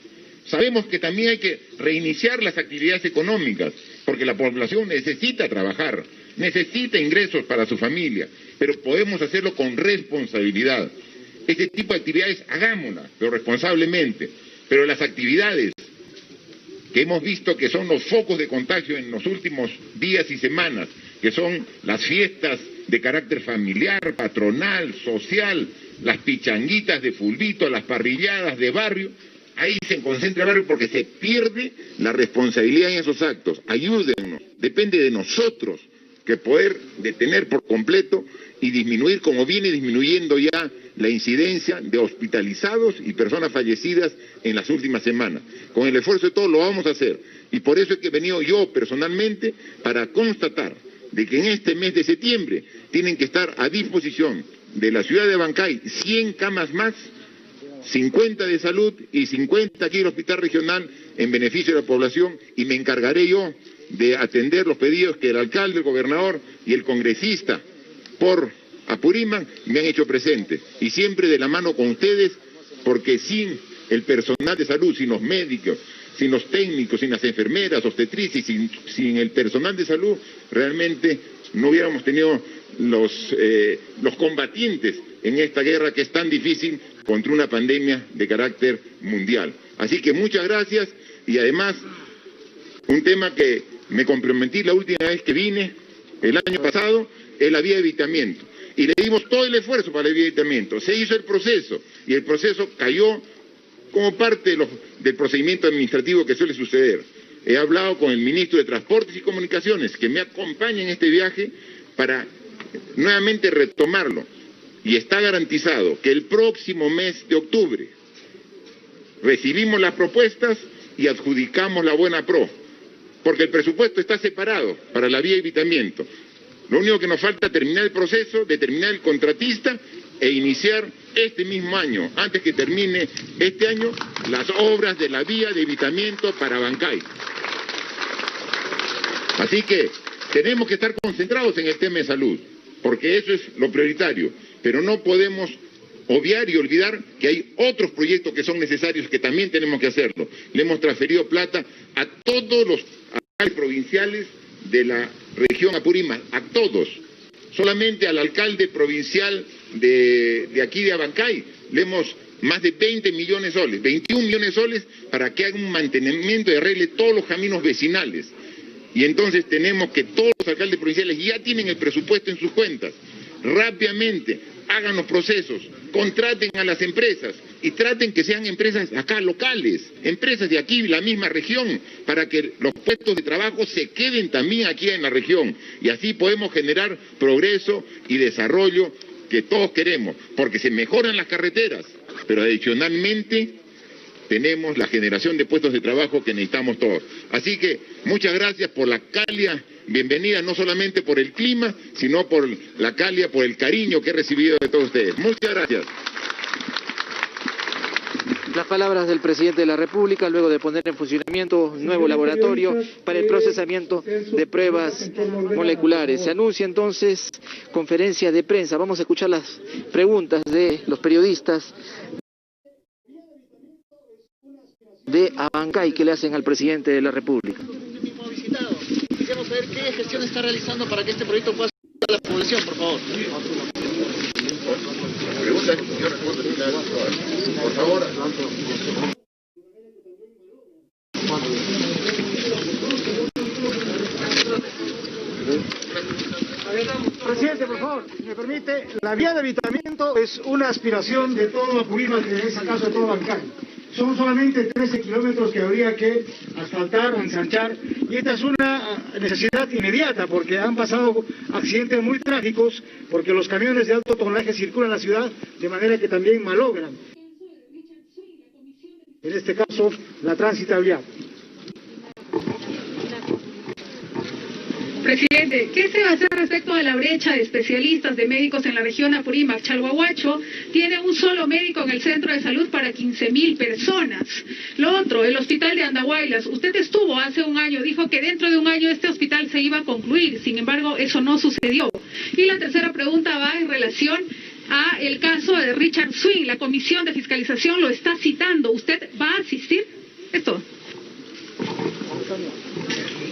Sabemos que también hay que reiniciar las actividades económicas, porque la población necesita trabajar. necesita ingresos para su familia, pero podemos hacerlo con responsabilidad. Este tipo de actividades hagámoslas, pero responsablemente. Pero las actividades que hemos visto que son los focos de contagio en los últimos días y semanas, que son las fiestas de carácter familiar, patronal, social, las pichanguitas de fulbito, las parrilladas de barrio, ahí se concentra el barrio porque se pierde la responsabilidad en esos actos. Ayúdennos, depende de nosotros que poder detener por completo y disminuir, como viene disminuyendo ya la incidencia de hospitalizados y personas fallecidas en las últimas semanas. Con el esfuerzo de todos lo vamos a hacer. Y por eso es que he venido yo personalmente para constatar de que en este mes de septiembre tienen que estar a disposición de la ciudad de Abancay 100 camas más, 50 de salud y 50 aquí en el hospital regional en beneficio de la población, y me encargaré yo de atender los pedidos que el alcalde, el gobernador y el congresista por Apurímac me han hecho presente, y siempre de la mano con ustedes, porque sin el personal de salud, sin los médicos, sin los técnicos, sin las enfermeras, obstetrices, sin el personal de salud, realmente no hubiéramos tenido los combatientes en esta guerra que es tan difícil contra una pandemia de carácter mundial. Así que muchas gracias, y además un tema que me comprometí la última vez que vine, el año pasado, es la vía de evitamiento. Y le dimos todo el esfuerzo para la vía de evitamiento. Se hizo el proceso, y el proceso cayó como parte del procedimiento administrativo que suele suceder. He hablado con el ministro de Transportes y Comunicaciones, que me acompaña en este viaje, para nuevamente retomarlo. Y está garantizado que el próximo mes de octubre recibimos las propuestas y adjudicamos la buena pro, porque el presupuesto está separado para la vía de evitamiento. Lo único que nos falta es terminar el proceso, determinar el contratista e iniciar este mismo año, antes que termine este año, las obras de la vía de evitamiento para Abancay. Así que tenemos que estar concentrados en el tema de salud, porque eso es lo prioritario, pero no podemos obviar y olvidar que hay otros proyectos que son necesarios, que también tenemos que hacerlo. Le hemos transferido plata a todos los alcaldes provinciales de la región Apurímac, a todos. Solamente al alcalde provincial de aquí de Abancay le hemos más de 20 millones de soles, 21 millones de soles, para que haga un mantenimiento y arregle todos los caminos vecinales. Y entonces tenemos que todos los alcaldes provinciales ya tienen el presupuesto en sus cuentas. Rápidamente hagan los procesos, contraten a las empresas y traten que sean empresas acá locales, empresas de aquí, la misma región, para que los puestos de trabajo se queden también aquí en la región, y así podemos generar progreso y desarrollo que todos queremos, porque se mejoran las carreteras, pero adicionalmente tenemos la generación de puestos de trabajo que necesitamos todos. Así que muchas gracias por la cálida bienvenida, no solamente por el clima, sino por la cálida, por el cariño que he recibido de todos ustedes. Muchas gracias. Las palabras del presidente de la República luego de poner en funcionamiento un nuevo laboratorio para el procesamiento de pruebas moleculares. Se anuncia entonces conferencia de prensa. Vamos a escuchar las preguntas de los periodistas de Abancay que le hacen al presidente de la República. Quisiéramos saber qué gestión está realizando para que este proyecto pueda llegar a la población, por favor. Pregunta, yo respondo, por favor. Presidente, por favor, si me permite, la vía de evitamiento es una aspiración de todo Apurímac, en este caso de todo Abancay. Son solamente 13 kilómetros que habría que asfaltar o ensanchar, y esta es una necesidad inmediata porque han pasado accidentes muy trágicos, porque los camiones de alto tonelaje circulan en la ciudad de manera que también malogran, en este caso, la transitabilidad. Presidente, ¿qué se va a hacer respecto a la brecha de especialistas de médicos en la región Apurímac? Chalhuahuacho tiene un solo médico en el centro de salud para 15.000 personas. Lo otro, el hospital de Andahuaylas. Usted estuvo hace un año, dijo que dentro de un año este hospital se iba a concluir. Sin embargo, eso no sucedió. Y la tercera pregunta va en relación a el caso de Richard Swing. La Comisión de Fiscalización lo está citando. ¿Usted va a asistir? Esto.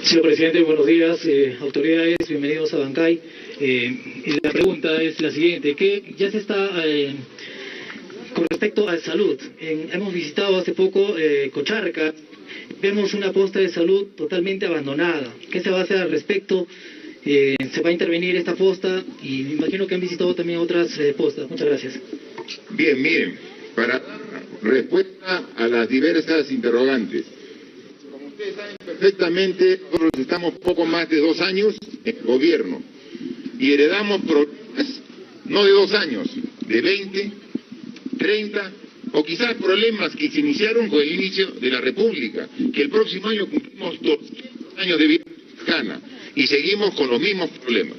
Señor presidente, buenos días. Autoridades, bienvenidos a Bancay. Y la pregunta es la siguiente. ¿Qué ya se está con respecto a salud? Hemos visitado hace poco Cocharca. Vemos una posta de salud totalmente abandonada. ¿Qué se va a hacer al respecto? ¿Se va a intervenir esta posta? Y me imagino que han visitado también otras postas. Muchas gracias. Bien, miren, para dar respuesta a las diversas interrogantes. Como ustedes saben perfectamente, nosotros estamos poco más de 2 años en el gobierno y heredamos problemas no de 2 años, de 20, 30 o quizás problemas que se iniciaron con el inicio de la República, que el próximo año cumplimos 200 años de vida mexicana y seguimos con los mismos problemas.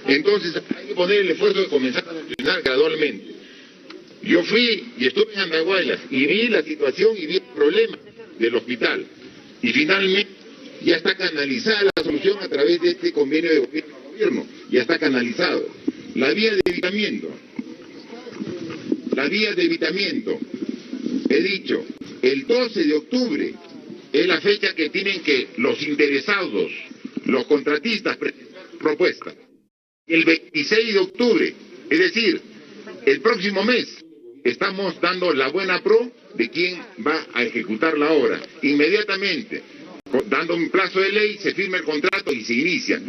Entonces hay que poner el esfuerzo de comenzar a solucionar gradualmente. Yo fui y estuve en Andahuaylas y vi la situación y vi el problema del hospital. Y finalmente ya está canalizada la solución a través de este convenio de gobierno a gobierno. Ya está canalizado. La vía de evitamiento. He dicho, el 12 de octubre es la fecha que tienen que los interesados, los contratistas, presentar propuestas. El 26 de octubre, es decir, el próximo mes, estamos dando la buena pro de quién va a ejecutar la obra. Inmediatamente, dando un plazo de ley, se firma el contrato y se inicia.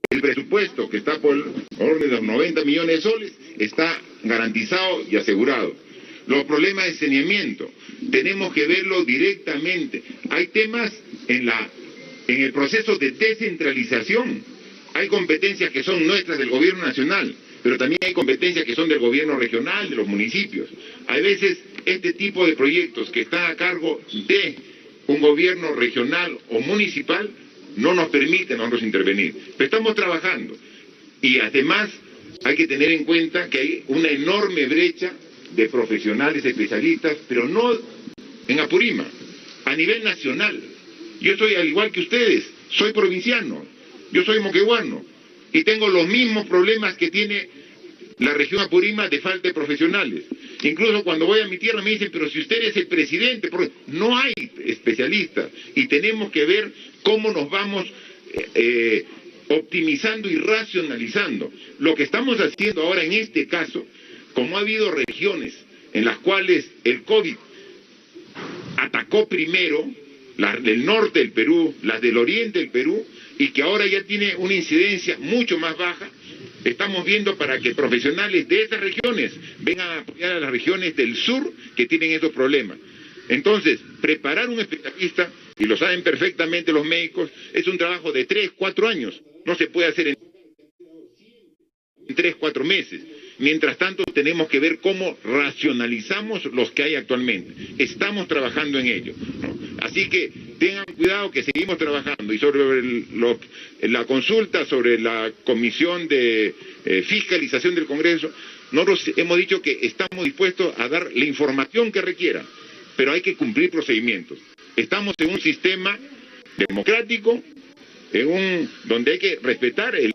El presupuesto, que está por orden de los 90 millones de soles, está garantizado y asegurado. Los problemas de saneamiento, tenemos que verlo directamente. Hay temas en el proceso de descentralización. Hay competencias que son nuestras del gobierno nacional, pero también hay competencias que son del gobierno regional, de los municipios. Hay veces este tipo de proyectos que están a cargo de un gobierno regional o municipal no nos permiten a nosotros intervenir. Pero estamos trabajando. Y además hay que tener en cuenta que hay una enorme brecha de profesionales especialistas, pero no en Apurímac, a nivel nacional. Yo soy, al igual que ustedes, soy provinciano, yo soy moqueguano, y tengo los mismos problemas que tiene la región Apurímac de falta de profesionales. Incluso cuando voy a mi tierra me dicen, pero si usted es el presidente, porque no hay especialistas, y tenemos que ver cómo nos vamos optimizando y racionalizando. Lo que estamos haciendo ahora en este caso, como ha habido regiones en las cuales el COVID atacó primero, las del norte del Perú, las del oriente del Perú, y que ahora ya tiene una incidencia mucho más baja, estamos viendo para que profesionales de esas regiones vengan a apoyar a las regiones del sur que tienen esos problemas. Entonces, preparar un especialista, y lo saben perfectamente los médicos, es un trabajo de 3, 4 años. No se puede hacer en 3, 4 meses. Mientras tanto, tenemos que ver cómo racionalizamos los que hay actualmente. Estamos trabajando en ello, ¿no? Así que tengan cuidado que seguimos trabajando. Y sobre la consulta sobre la comisión de fiscalización del Congreso, nosotros hemos dicho que estamos dispuestos a dar la información que requiera, pero hay que cumplir procedimientos. Estamos en un sistema democrático, donde hay que respetar el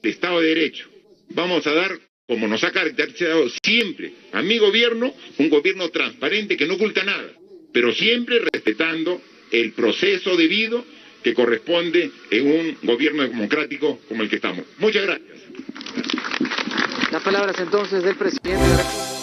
Estado de Derecho. Vamos a dar, como nos ha caracterizado siempre a mi gobierno, un gobierno transparente que no oculta nada, pero siempre respetando el proceso debido que corresponde en un gobierno democrático como el que estamos. Muchas gracias. Las palabras entonces del presidente de la República.